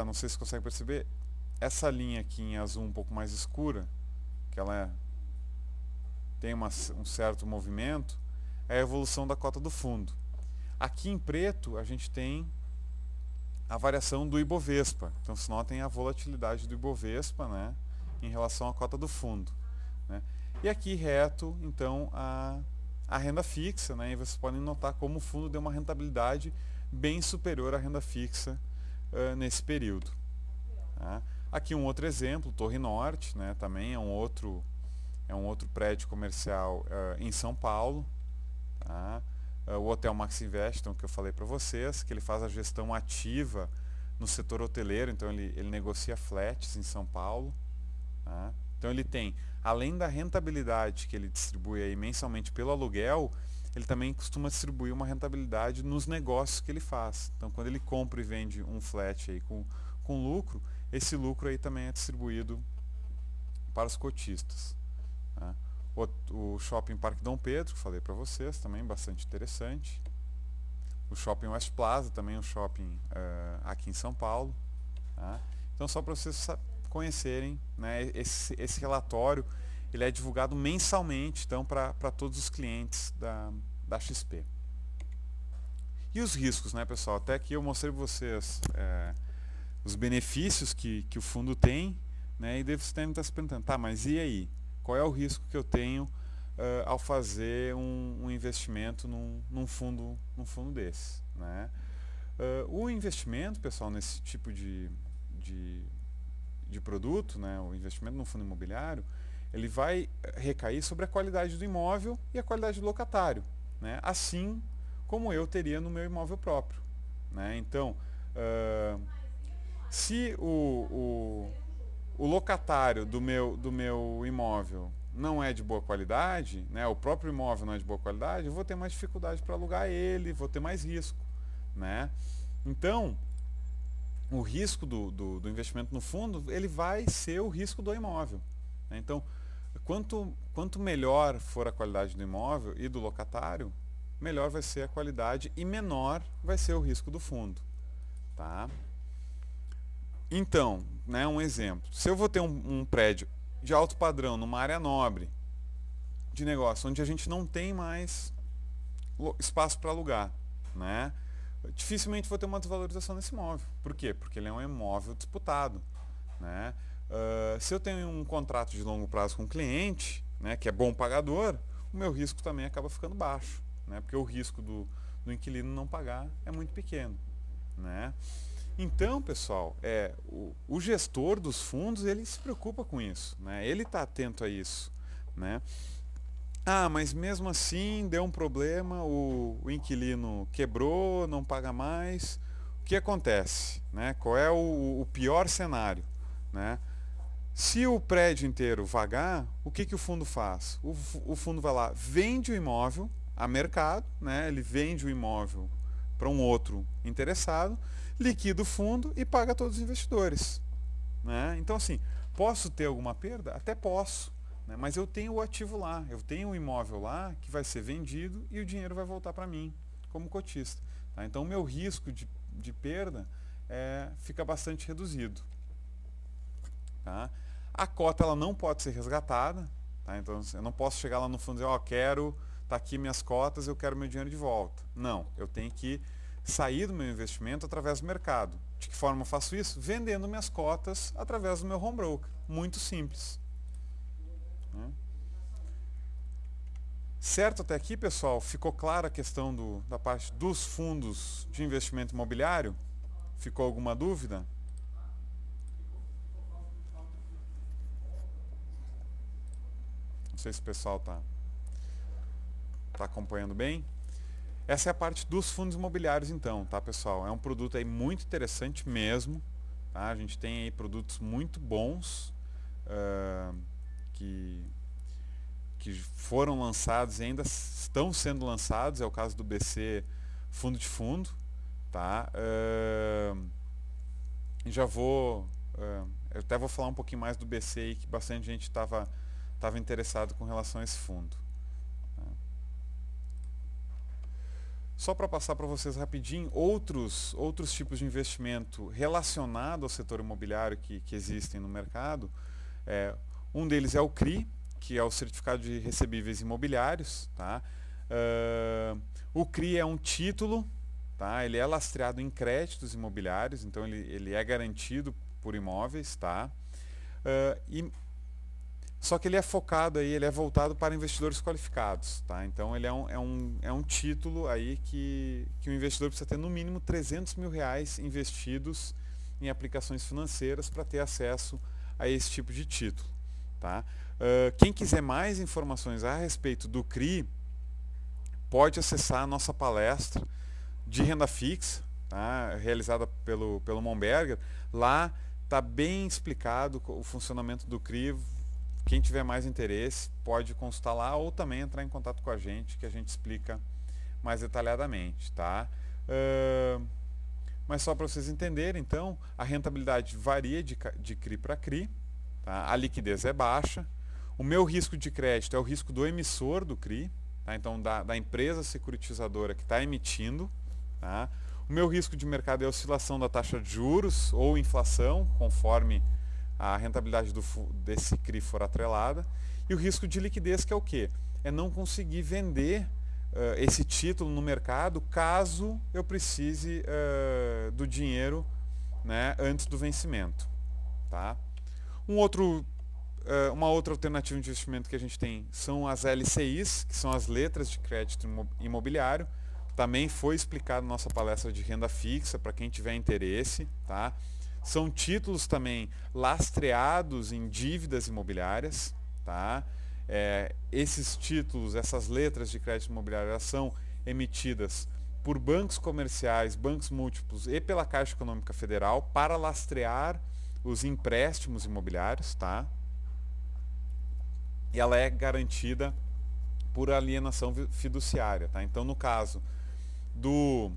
não sei se vocês conseguem perceber, essa linha aqui em azul um pouco mais escura, que ela tem um certo movimento, é a evolução da cota do fundo. Aqui em preto a gente tem a variação do Ibovespa. Então vocês notem a volatilidade do Ibovespa, né, em relação à cota do fundo, né? E aqui reto, então, a renda fixa, né, e vocês podem notar como o fundo deu uma rentabilidade bem superior à renda fixa nesse período, tá? Aqui um outro exemplo, Torre Norte, né, também é um outro prédio comercial em São Paulo, tá? O Hotel Max Invest, então, que eu falei para vocês, que ele faz a gestão ativa no setor hoteleiro, então ele negocia flats em São Paulo, tá? Então ele tem, além da rentabilidade que ele distribui aí mensalmente pelo aluguel, ele também costuma distribuir uma rentabilidade nos negócios que ele faz. Então quando ele compra e vende um flat aí com lucro, esse lucro aí também é distribuído para os cotistas, tá? O Shopping Parque Dom Pedro, que falei para vocês, também bastante interessante. O Shopping West Plaza, também um shopping aqui em São Paulo, tá? Então só para vocês conhecerem, né, esse relatório, ele é divulgado mensalmente, então, para todos os clientes da XP. E os riscos, né, pessoal? Até aqui eu mostrei para vocês os benefícios que o fundo tem, né, e vocês devem estar se perguntando, tá, mas e aí? Qual é o risco que eu tenho ao fazer um investimento num fundo desse, né? O investimento, pessoal, nesse tipo de produto, né, o investimento no fundo imobiliário, ele vai recair sobre a qualidade do imóvel e a qualidade do locatário, né? Assim como eu teria no meu imóvel próprio, né? Então, se o locatário do meu imóvel não é de boa qualidade, né, o próprio imóvel não é de boa qualidade, eu vou ter mais dificuldade para alugar ele, vou ter mais risco, né? Então, o risco do investimento no fundo, ele vai ser o risco do imóvel, né? Então, quanto melhor for a qualidade do imóvel e do locatário, melhor vai ser a qualidade e menor vai ser o risco do fundo, tá? Então, né, um exemplo, se eu vou ter um prédio de alto padrão numa área nobre de negócio, onde a gente não tem mais espaço para alugar, né, dificilmente vou ter uma desvalorização desse imóvel. Por quê? Porque ele é um imóvel disputado, né? Se eu tenho um contrato de longo prazo com um cliente, né, que é bom pagador, o meu risco também acaba ficando baixo, né, porque o risco do inquilino não pagar é muito pequeno, né? Então, pessoal, o gestor dos fundos, ele se preocupa com isso, né? Ele está atento a isso, né? Ah, mas mesmo assim deu um problema, o inquilino quebrou, não paga mais. O que acontece, né? Qual é o pior cenário, né? Se o prédio inteiro vagar, o que o fundo faz? O fundo vai lá, vende o imóvel a mercado, né? Ele vende o imóvel para um outro interessado, liquida o fundo e paga todos os investidores, né? Então, assim, posso ter alguma perda? Até posso, né? Mas eu tenho o ativo lá, eu tenho o imóvel lá que vai ser vendido e o dinheiro vai voltar para mim como cotista, tá? Então o meu risco de perda fica bastante reduzido, tá? A cota, ela não pode ser resgatada, tá? Então eu não posso chegar lá no fundo e dizer, quero, tá aqui minhas cotas, eu quero meu dinheiro de volta. Não, eu tenho que sair do meu investimento através do mercado. De que forma eu faço isso? Vendendo minhas cotas através do meu home broker. Muito simples, né? Certo até aqui, pessoal? Ficou clara a questão da parte dos fundos de investimento imobiliário? Ficou alguma dúvida? Não sei se o pessoal está acompanhando bem. Essa é a parte dos fundos imobiliários, então, tá, pessoal? É um produto aí muito interessante mesmo, tá? A gente tem aí produtos muito bons que foram lançados e ainda estão sendo lançados. É o caso do BC Fundo de Fundo, tá? já vou, eu até vou falar um pouquinho mais do BC aí, que bastante gente estava interessado com relação a esse fundo. Só para passar para vocês rapidinho, outros tipos de investimento relacionado ao setor imobiliário que existem no mercado, um deles é o CRI, que é o Certificado de Recebíveis Imobiliários. Tá? O CRI é um título, tá? Ele é lastreado em créditos imobiliários, então ele é garantido por imóveis. Tá? Só que ele é focado aí, ele é voltado para investidores qualificados, tá? Então ele é um título aí que o investidor precisa ter no mínimo R$300 mil investidos em aplicações financeiras para ter acesso a esse tipo de título, tá? Quem quiser mais informações a respeito do CRI, pode acessar a nossa palestra de renda fixa, tá? Realizada pelo Monberger. Lá está bem explicado o funcionamento do CRI. Quem tiver mais interesse pode consultar lá ou também entrar em contato com a gente, que a gente explica mais detalhadamente. Tá? Mas só para vocês entenderem, então, a rentabilidade varia de CRI para CRI, tá? A liquidez é baixa, o meu risco de crédito é o risco do emissor do CRI, tá? Então da empresa securitizadora que está emitindo. Tá? O meu risco de mercado é a oscilação da taxa de juros ou inflação, conforme a rentabilidade desse CRI for atrelada, e o risco de liquidez, que é o quê? É não conseguir vender esse título no mercado caso eu precise do dinheiro, né, antes do vencimento. Tá? Uma outra alternativa de investimento que a gente tem são as LCIs, que são as letras de crédito imobiliário. Também foi explicado na nossa palestra de renda fixa, para quem tiver interesse. Tá? São títulos também lastreados em dívidas imobiliárias. Tá? Esses títulos, essas letras de crédito imobiliário, elas são emitidas por bancos comerciais, bancos múltiplos e pela Caixa Econômica Federal para lastrear os empréstimos imobiliários. Tá? E ela é garantida por alienação fiduciária. Tá? Então, no caso do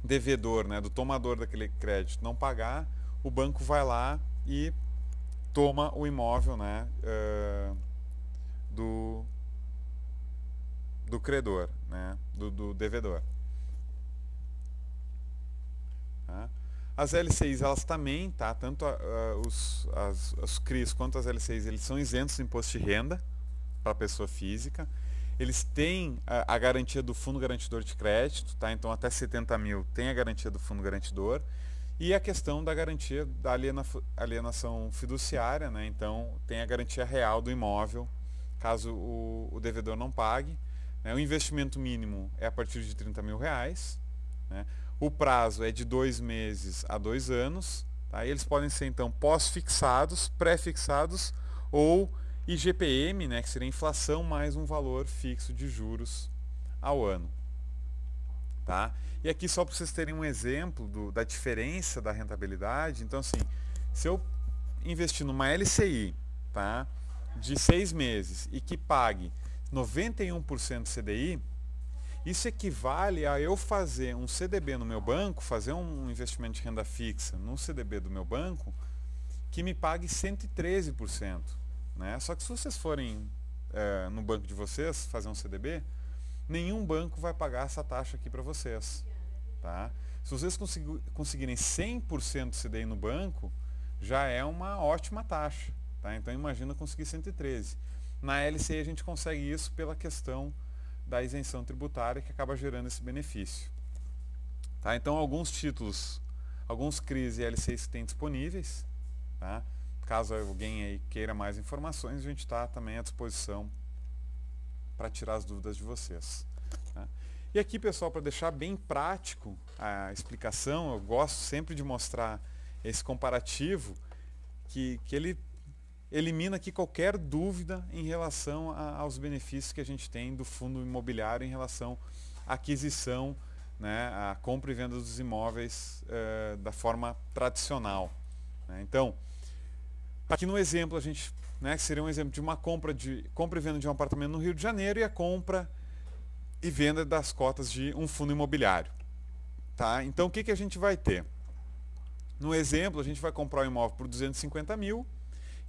devedor, né, do tomador daquele crédito não pagar, o banco vai lá e toma o imóvel, né, do credor, né, do devedor. Tá? As LCIs, elas também, tá, tanto os CRIs quanto as LCIs, eles são isentos do imposto de renda para a pessoa física. Eles têm a garantia do fundo garantidor de crédito, tá? Então até 70 mil tem a garantia do fundo garantidor. E a questão da garantia da alienação fiduciária, né? Então tem a garantia real do imóvel, caso o devedor não pague. Né? O investimento mínimo é a partir de R$30 mil. Né? O prazo é de 2 meses a 2 anos. Tá? E eles podem ser então pós-fixados, pré-fixados ou IGPM, né, que seria a inflação mais um valor fixo de juros ao ano. Tá? E aqui só para vocês terem um exemplo da diferença da rentabilidade. Então assim, se eu investir numa LCI, tá, de 6 meses e que pague 91% CDI, isso equivale a eu fazer um CDB no meu banco, fazer um investimento de renda fixa no CDB do meu banco, que me pague 113%. Né? Só que se vocês forem no banco de vocês fazer um CDB, nenhum banco vai pagar essa taxa aqui para vocês. Tá? Se vocês conseguirem 100% CDI no banco, já é uma ótima taxa. Tá? Então imagina conseguir 113. Na LCI a gente consegue isso pela questão da isenção tributária, que acaba gerando esse benefício. Tá? Então alguns títulos, alguns CRIs e LCIs que tem disponíveis. Tá? Caso alguém aí queira mais informações, a gente está também à disposição para tirar as dúvidas de vocês. Tá? E aqui, pessoal, para deixar bem prático a explicação, eu gosto sempre de mostrar esse comparativo, que ele elimina aqui qualquer dúvida em relação aos benefícios que a gente tem do fundo imobiliário em relação à aquisição, né, à compra e venda dos imóveis da forma tradicional. Né? Então, aqui no exemplo, a gente, né, que seria um exemplo de uma compra e venda de um apartamento no Rio de Janeiro e a compra e venda das cotas de um fundo imobiliário. Tá? Então, o que a gente vai ter? No exemplo, a gente vai comprar o imóvel por 250 mil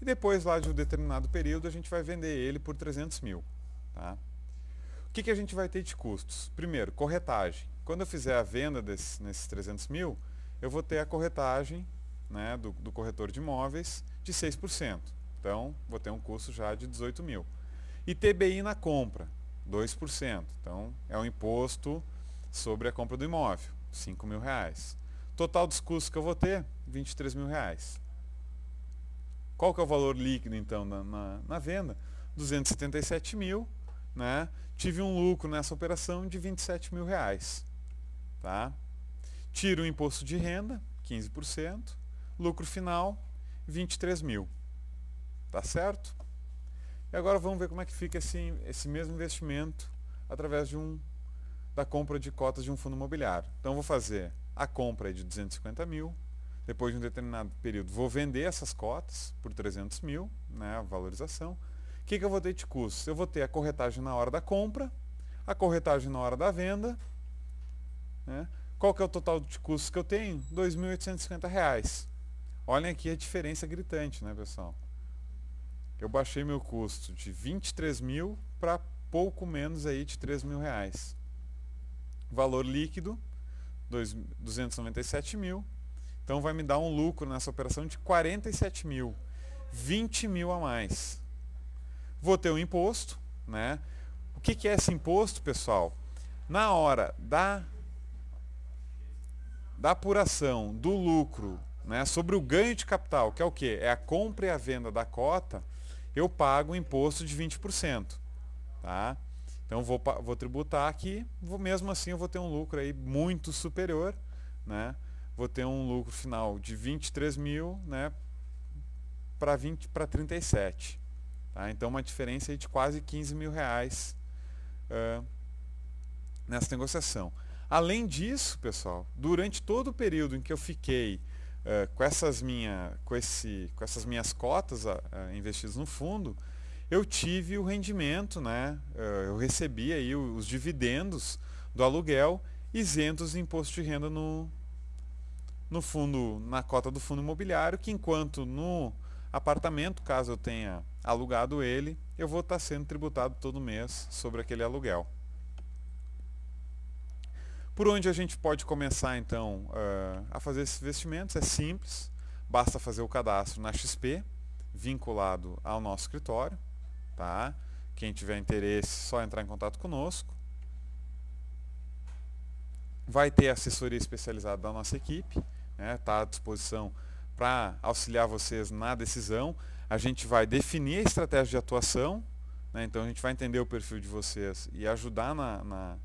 e depois lá de um determinado período a gente vai vender ele por 300 mil. Tá? O que a gente vai ter de custos? Primeiro, corretagem. Quando eu fizer a venda nesses 300 mil, eu vou ter a corretagem, né, do corretor de imóveis de 6%. Então, vou ter um custo já de 18 mil. E TBI na compra, 2%. Então, é o imposto sobre a compra do imóvel, 5 mil reais. Total dos custos que eu vou ter, 23 mil reais. Qual que é o valor líquido, então, na venda? 277 mil, né? Tive um lucro nessa operação de 27 mil reais. Tá? Tiro o imposto de renda, 15%. Lucro final, 23 mil. Tá certo? E agora vamos ver como é que fica esse mesmo investimento através da compra de cotas de um fundo imobiliário. Então, eu vou fazer a compra de 250 mil. Depois de um determinado período, vou vender essas cotas por 300 mil, né, a valorização. O que eu vou ter de custos? Eu vou ter a corretagem na hora da compra, a corretagem na hora da venda. Né? Qual que é o total de custos que eu tenho? R$ 2.850. Olhem aqui a diferença gritante, né, pessoal? Eu baixei meu custo de 23 mil para pouco menos aí de 3 mil reais. Valor líquido, 297 mil. Então vai me dar um lucro nessa operação de 47 mil. 20 mil a mais. Vou ter um imposto, né? O que é esse imposto, pessoal? Na hora da apuração do lucro, né, sobre o ganho de capital, que é o quê? É a compra e a venda da cota, eu pago um imposto de 20%. Tá? Então vou tributar aqui, mesmo assim eu vou ter um lucro aí muito superior, né? Vou ter um lucro final de 23 mil, né, para 37. Tá? Então uma diferença aí de quase 15 mil reais nessa negociação. Além disso, pessoal, durante todo o período em que eu fiquei com essas minhas cotas investidas no fundo, eu tive o rendimento, né? Eu recebi aí os dividendos do aluguel isentos de imposto de renda no fundo, na cota do fundo imobiliário, que enquanto no apartamento, caso eu tenha alugado ele, eu vou estar sendo tributado todo mês sobre aquele aluguel. Por onde a gente pode começar, então, a fazer esses investimentos? É simples, basta fazer o cadastro na XP, vinculado ao nosso escritório. Tá? Quem tiver interesse, só entrar em contato conosco. Vai ter assessoria especializada da nossa equipe, né? Tá à disposição para auxiliar vocês na decisão. A gente vai definir a estratégia de atuação, né? Então a gente vai entender o perfil de vocês e ajudar na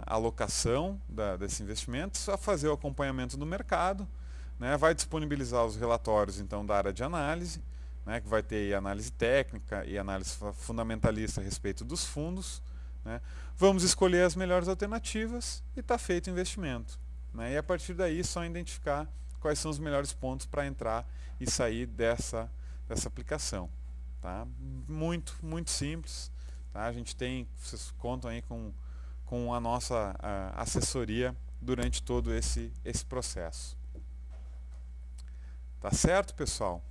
alocação desses investimentos, a fazer o acompanhamento do mercado, né? Vai disponibilizar os relatórios então da área de análise, né? Que vai ter análise técnica e análise fundamentalista a respeito dos fundos, né? Vamos escolher as melhores alternativas e está feito o investimento, né? E a partir daí é só identificar quais são os melhores pontos para entrar e sair dessa aplicação. Tá? Muito simples. Tá? Vocês contam aí com a nossa assessoria durante todo esse processo. Tá certo, pessoal?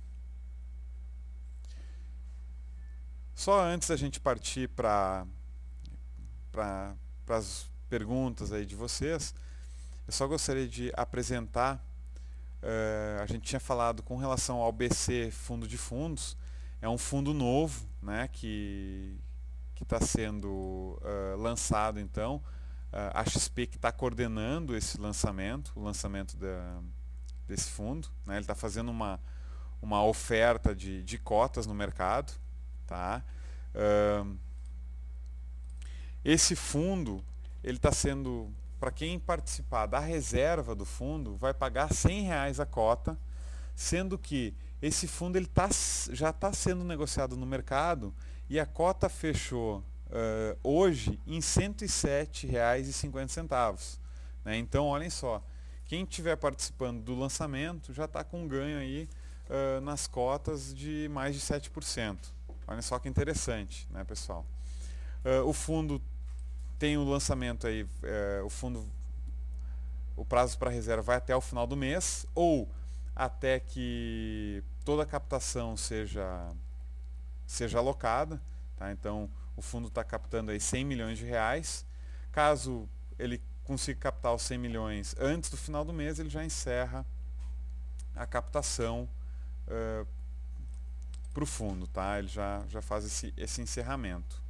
Só antes da gente partir para as perguntas aí de vocês, eu só gostaria de apresentar, a gente tinha falado com relação ao BC Fundo de Fundos, é um fundo novo, né, que está sendo lançado, então, a XP que está coordenando esse lançamento, o lançamento desse fundo, né, ele está fazendo uma oferta de cotas no mercado. Tá? Esse fundo, ele está sendo, para quem participar da reserva do fundo, vai pagar R$100 a cota, sendo que esse fundo já está sendo negociado no mercado e a cota fechou hoje em R$ 107,50. Né? Então, olhem só, quem estiver participando do lançamento já está com ganho aí nas cotas de mais de 7%. Olha só que interessante, né, pessoal? O fundo tem o lançamento aí, o fundo o prazo para reserva vai até o final do mês, ou até que toda a captação seja alocada. Tá? Então, o fundo está captando aí 100 milhões de reais. Caso ele consiga captar os 100 milhões antes do final do mês, ele já encerra a captação para o fundo. Tá? Ele já faz esse encerramento.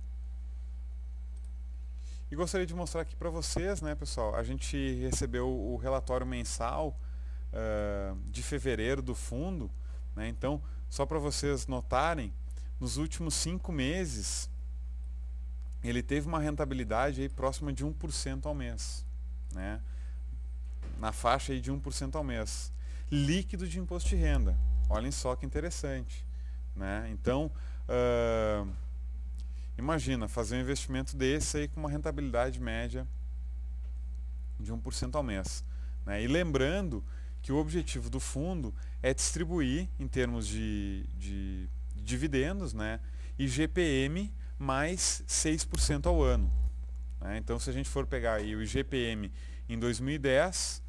E gostaria de mostrar aqui para vocês, né, pessoal, a gente recebeu o relatório mensal de fevereiro do fundo, né? Então, só para vocês notarem, nos últimos 5 meses, ele teve uma rentabilidade aí próxima de 1% ao mês, né? Na faixa aí de 1% ao mês. Líquido de imposto de renda. Olhem só que interessante, né? Então, imagina fazer um investimento desse aí com uma rentabilidade média de 1% ao mês, né? E lembrando que o objetivo do fundo é distribuir, em termos de dividendos, né, IGPM mais 6% ao ano. Né? Então, se a gente for pegar aí o IGPM em 2010,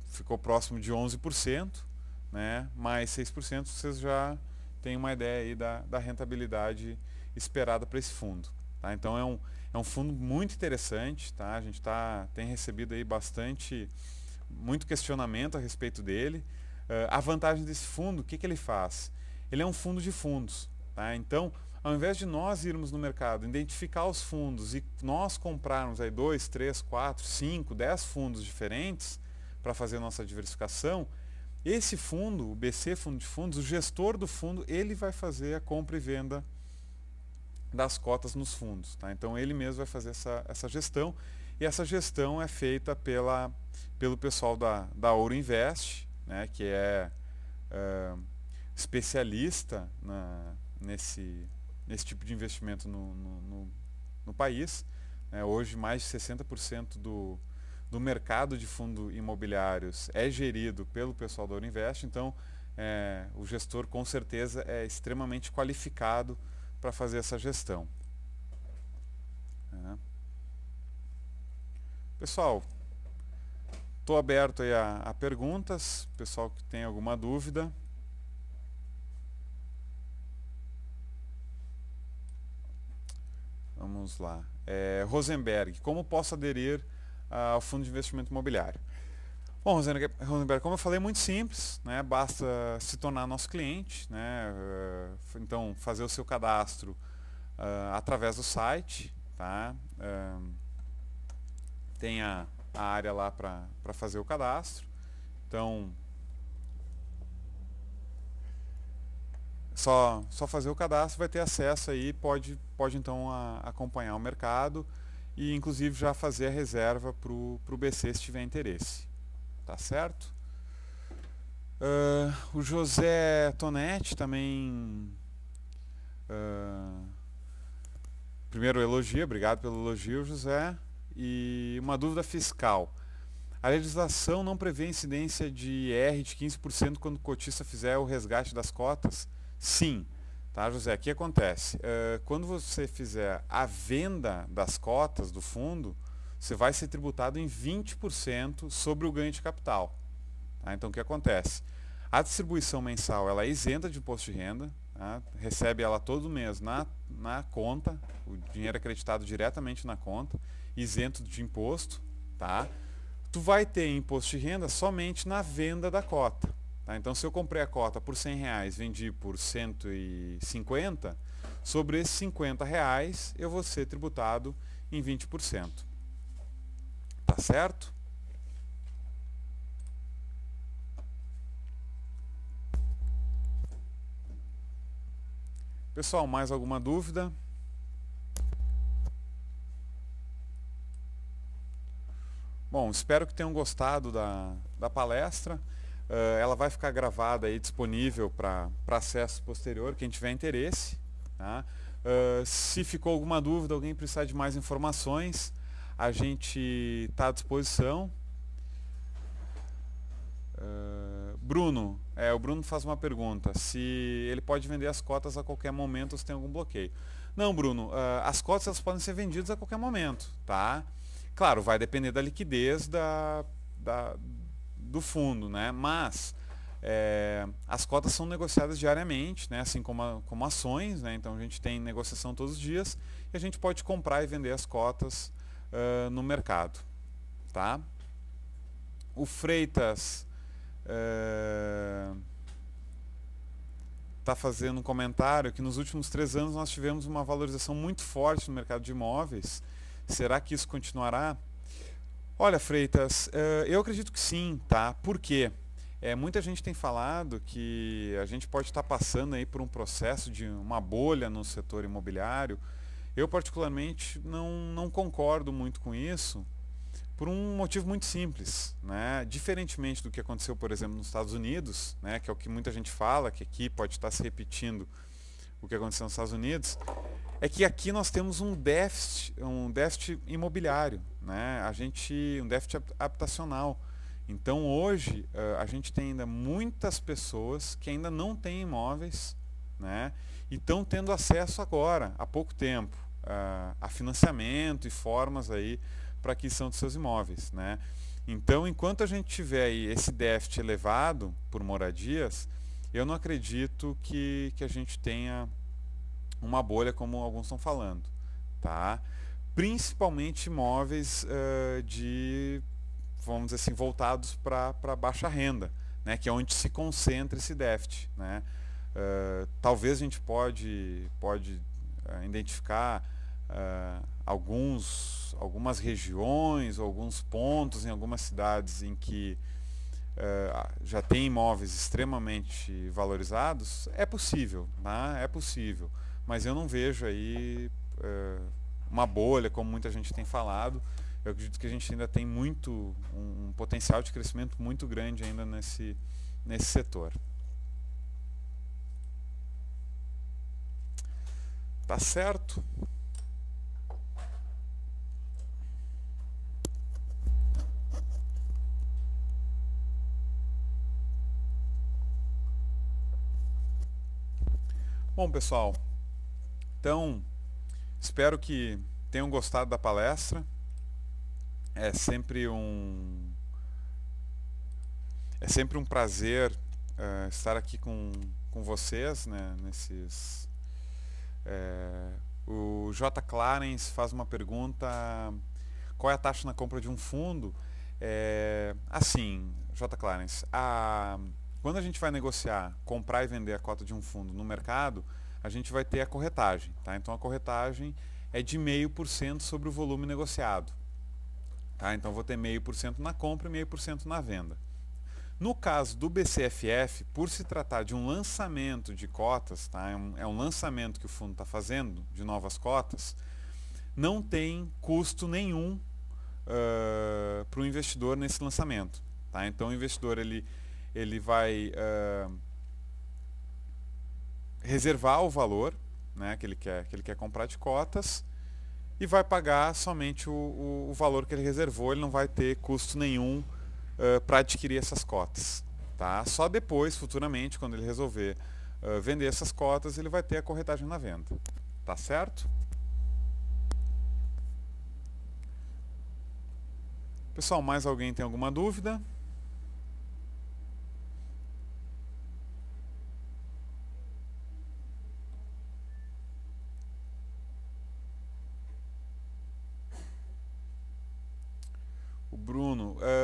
ficou próximo de 11%, né, mais 6%, vocês já têm uma ideia aí da rentabilidade esperada para esse fundo. Tá? Então, é um fundo muito interessante. Tá? A gente tem recebido aí muito questionamento a respeito dele. A vantagem desse fundo, o que ele faz? Ele é um fundo de fundos. Tá? Então, ao invés de nós irmos no mercado, identificar os fundos e nós comprarmos aí 2, 3, 4, 5, 10 fundos diferentes para fazer a nossa diversificação, esse fundo, o BC Fundo de Fundos, o gestor do fundo, ele vai fazer a compra e venda das cotas nos fundos. Tá? Então, ele mesmo vai fazer essa gestão, e essa gestão é feita pelo pessoal da Ouro Invest, né, que é especialista nesse tipo de investimento no país. Hoje, mais de 60% do mercado de fundos imobiliários é gerido pelo pessoal da Ouro Invest. Então, o gestor, com certeza, é extremamente qualificado para fazer essa gestão. Pessoal, estou aberto aí a perguntas, pessoal que tem alguma dúvida. Vamos lá. Rosenberg, como posso aderir ao fundo de investimento imobiliário? Bom, Rosenberg, como eu falei, é muito simples, né? Basta se tornar nosso cliente, né? Então, fazer o seu cadastro através do site, tá? Tem a área lá para fazer o cadastro. Então, só fazer o cadastro, vai ter acesso aí, pode então acompanhar o mercado e inclusive já fazer a reserva para o BC se tiver interesse. Tá certo? O José Tonetti também, primeiro elogio, obrigado pelo elogio, José. E uma dúvida fiscal. A legislação não prevê incidência de IR de 15% quando o cotista fizer o resgate das cotas? Sim. Tá, José? O que acontece? Quando você fizer a venda das cotas do fundo, você vai ser tributado em 20% sobre o ganho de capital. Tá? Então, o que acontece? A distribuição mensal ela é isenta de imposto de renda, tá? Recebe ela todo mês na conta, o dinheiro é acreditado diretamente na conta, isento de imposto, tá? Tu vai ter imposto de renda somente na venda da cota. Tá? Então, se eu comprei a cota por R$100, vendi por 150, sobre esses R$50 eu vou ser tributado em 20%. Tá certo? Pessoal, mais alguma dúvida? Bom, espero que tenham gostado da palestra. Ela vai ficar gravada aí, disponível para acesso posterior, quem tiver interesse. Tá? Se ficou alguma dúvida, alguém precisar de mais informações, a gente está à disposição. Bruno, o Bruno faz uma pergunta, se ele pode vender as cotas a qualquer momento ou se tem algum bloqueio. Não, Bruno, as cotas elas podem ser vendidas a qualquer momento, tá? Claro, vai depender da liquidez do fundo, né? Mas as cotas são negociadas diariamente, né? Assim como ações, né? Então a gente tem negociação todos os dias e a gente pode comprar e vender as cotas no mercado, tá? O Freitas está fazendo um comentário que nos últimos 3 anos nós tivemos uma valorização muito forte no mercado de imóveis. Será que isso continuará? Olha, Freitas, eu acredito que sim, tá? Por quê? Muita gente tem falado que a gente pode estar passando aí por um processo de uma bolha no setor imobiliário. Eu particularmente não concordo muito com isso, por um motivo muito simples, né? Diferentemente do que aconteceu, por exemplo, nos Estados Unidos, né, que é o que muita gente fala, que aqui pode estar se repetindo o que aconteceu nos Estados Unidos, é que aqui nós temos um déficit imobiliário, né? Um déficit habitacional. Então hoje a gente tem ainda muitas pessoas que ainda não têm imóveis, né? E estão tendo acesso agora, há pouco tempo, a financiamento e formas aí para aquisição de seus imóveis, né? Então, enquanto a gente tiver aí esse déficit elevado por moradias, eu não acredito que a gente tenha uma bolha como alguns estão falando, tá? Principalmente imóveis vamos dizer assim, voltados para baixa renda, né? Que é onde se concentra esse déficit, né? Talvez a gente pode identificar algumas regiões, alguns pontos em algumas cidades em que já tem imóveis extremamente valorizados. É possível, né? É possível, mas eu não vejo aí uma bolha, como muita gente tem falado. Eu acredito que a gente ainda tem um potencial de crescimento muito grande ainda nesse setor. Tá certo? Bom, pessoal, então espero que tenham gostado da palestra. É sempre um prazer estar aqui com vocês, né, o J. Clarence faz uma pergunta: qual é a taxa na compra de um fundo? Assim, J. Clarence, quando a gente vai negociar, comprar e vender a cota de um fundo no mercado, a gente vai ter a corretagem, tá? Então a corretagem é de 0,5% sobre o volume negociado. Tá? Então vou ter 0,5% na compra e 0,5% na venda. No caso do BCFF, por se tratar de um lançamento de cotas, tá? É um lançamento que o fundo está fazendo de novas cotas, não tem custo nenhum para o investidor nesse lançamento. Tá? Então o investidor ele vai reservar o valor, né, que ele quer comprar de cotas, e vai pagar somente o valor que ele reservou. Ele não vai ter custo nenhum para adquirir essas cotas, tá? Só depois, futuramente, quando ele resolver vender essas cotas, ele vai ter a corretagem na venda, tá certo? Pessoal, mais alguém tem alguma dúvida?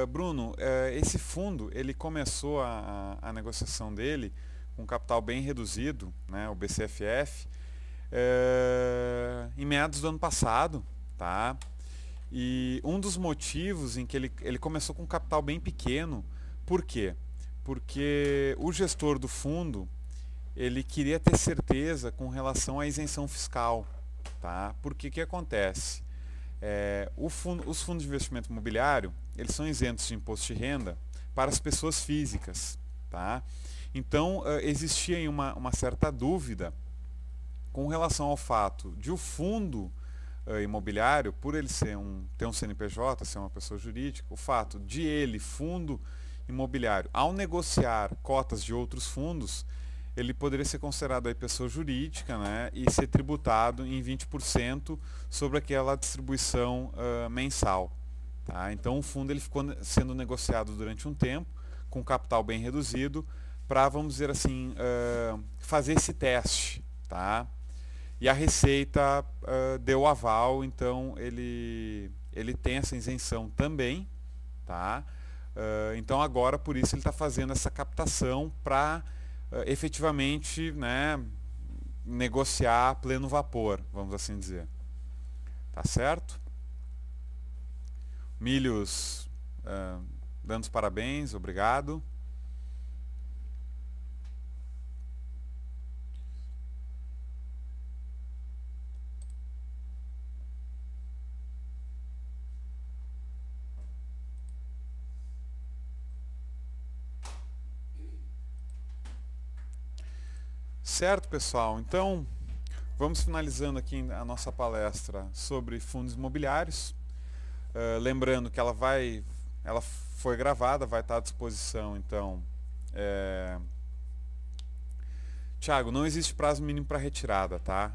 Bruno, esse fundo, ele começou a negociação dele com capital bem reduzido, né, o BCFF, em meados do ano passado, tá? E um dos motivos em que ele começou com um capital bem pequeno, por quê? Porque o gestor do fundo, ele queria ter certeza com relação à isenção fiscal, tá? Porque que acontece? Os fundos de investimento imobiliário, eles são isentos de imposto de renda para as pessoas físicas, tá? Então existia aí uma certa dúvida com relação ao fato de o fundo imobiliário, por ele ter um CNPJ, ser uma pessoa jurídica, o fato de ele, fundo imobiliário, ao negociar cotas de outros fundos, ele poderia ser considerado aí pessoa jurídica, né, e ser tributado em 20% sobre aquela distribuição mensal. Tá? Então o fundo ele ficou sendo negociado durante um tempo, com capital bem reduzido, para, vamos dizer assim, fazer esse teste. Tá? E a Receita deu o aval, então ele tem essa isenção também. Tá? Então agora, por isso, ele está fazendo essa captação para efetivamente, né, negociar a pleno vapor, vamos assim dizer. Tá certo? Milhos, dando os parabéns, obrigado. Certo, pessoal? Então, vamos finalizando aqui a nossa palestra sobre fundos imobiliários. Lembrando que ela foi gravada, vai estar à disposição, então. Tiago, não existe prazo mínimo para retirada, tá?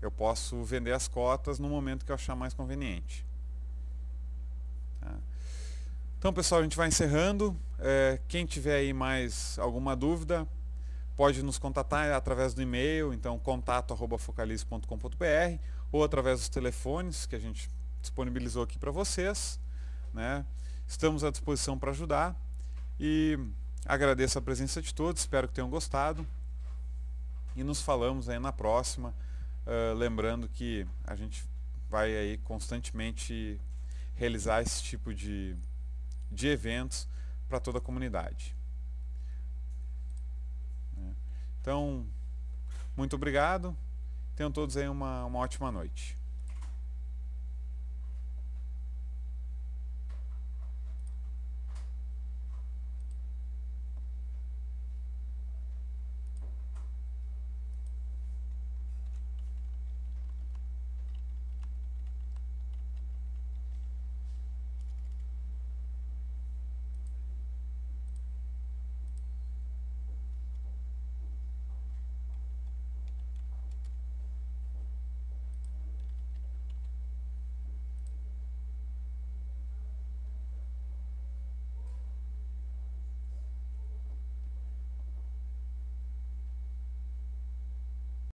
Eu posso vender as cotas no momento que eu achar mais conveniente. Tá? Então, pessoal, a gente vai encerrando. Quem tiver aí mais alguma dúvida, pode nos contatar através do e-mail, então contato@focalize.com.br, ou através dos telefones que a gente disponibilizou aqui para vocês, né? Estamos à disposição para ajudar e agradeço a presença de todos, espero que tenham gostado e nos falamos aí na próxima, lembrando que a gente vai aí constantemente realizar esse tipo de eventos para toda a comunidade. Então, muito obrigado. Tenham todos aí uma ótima noite.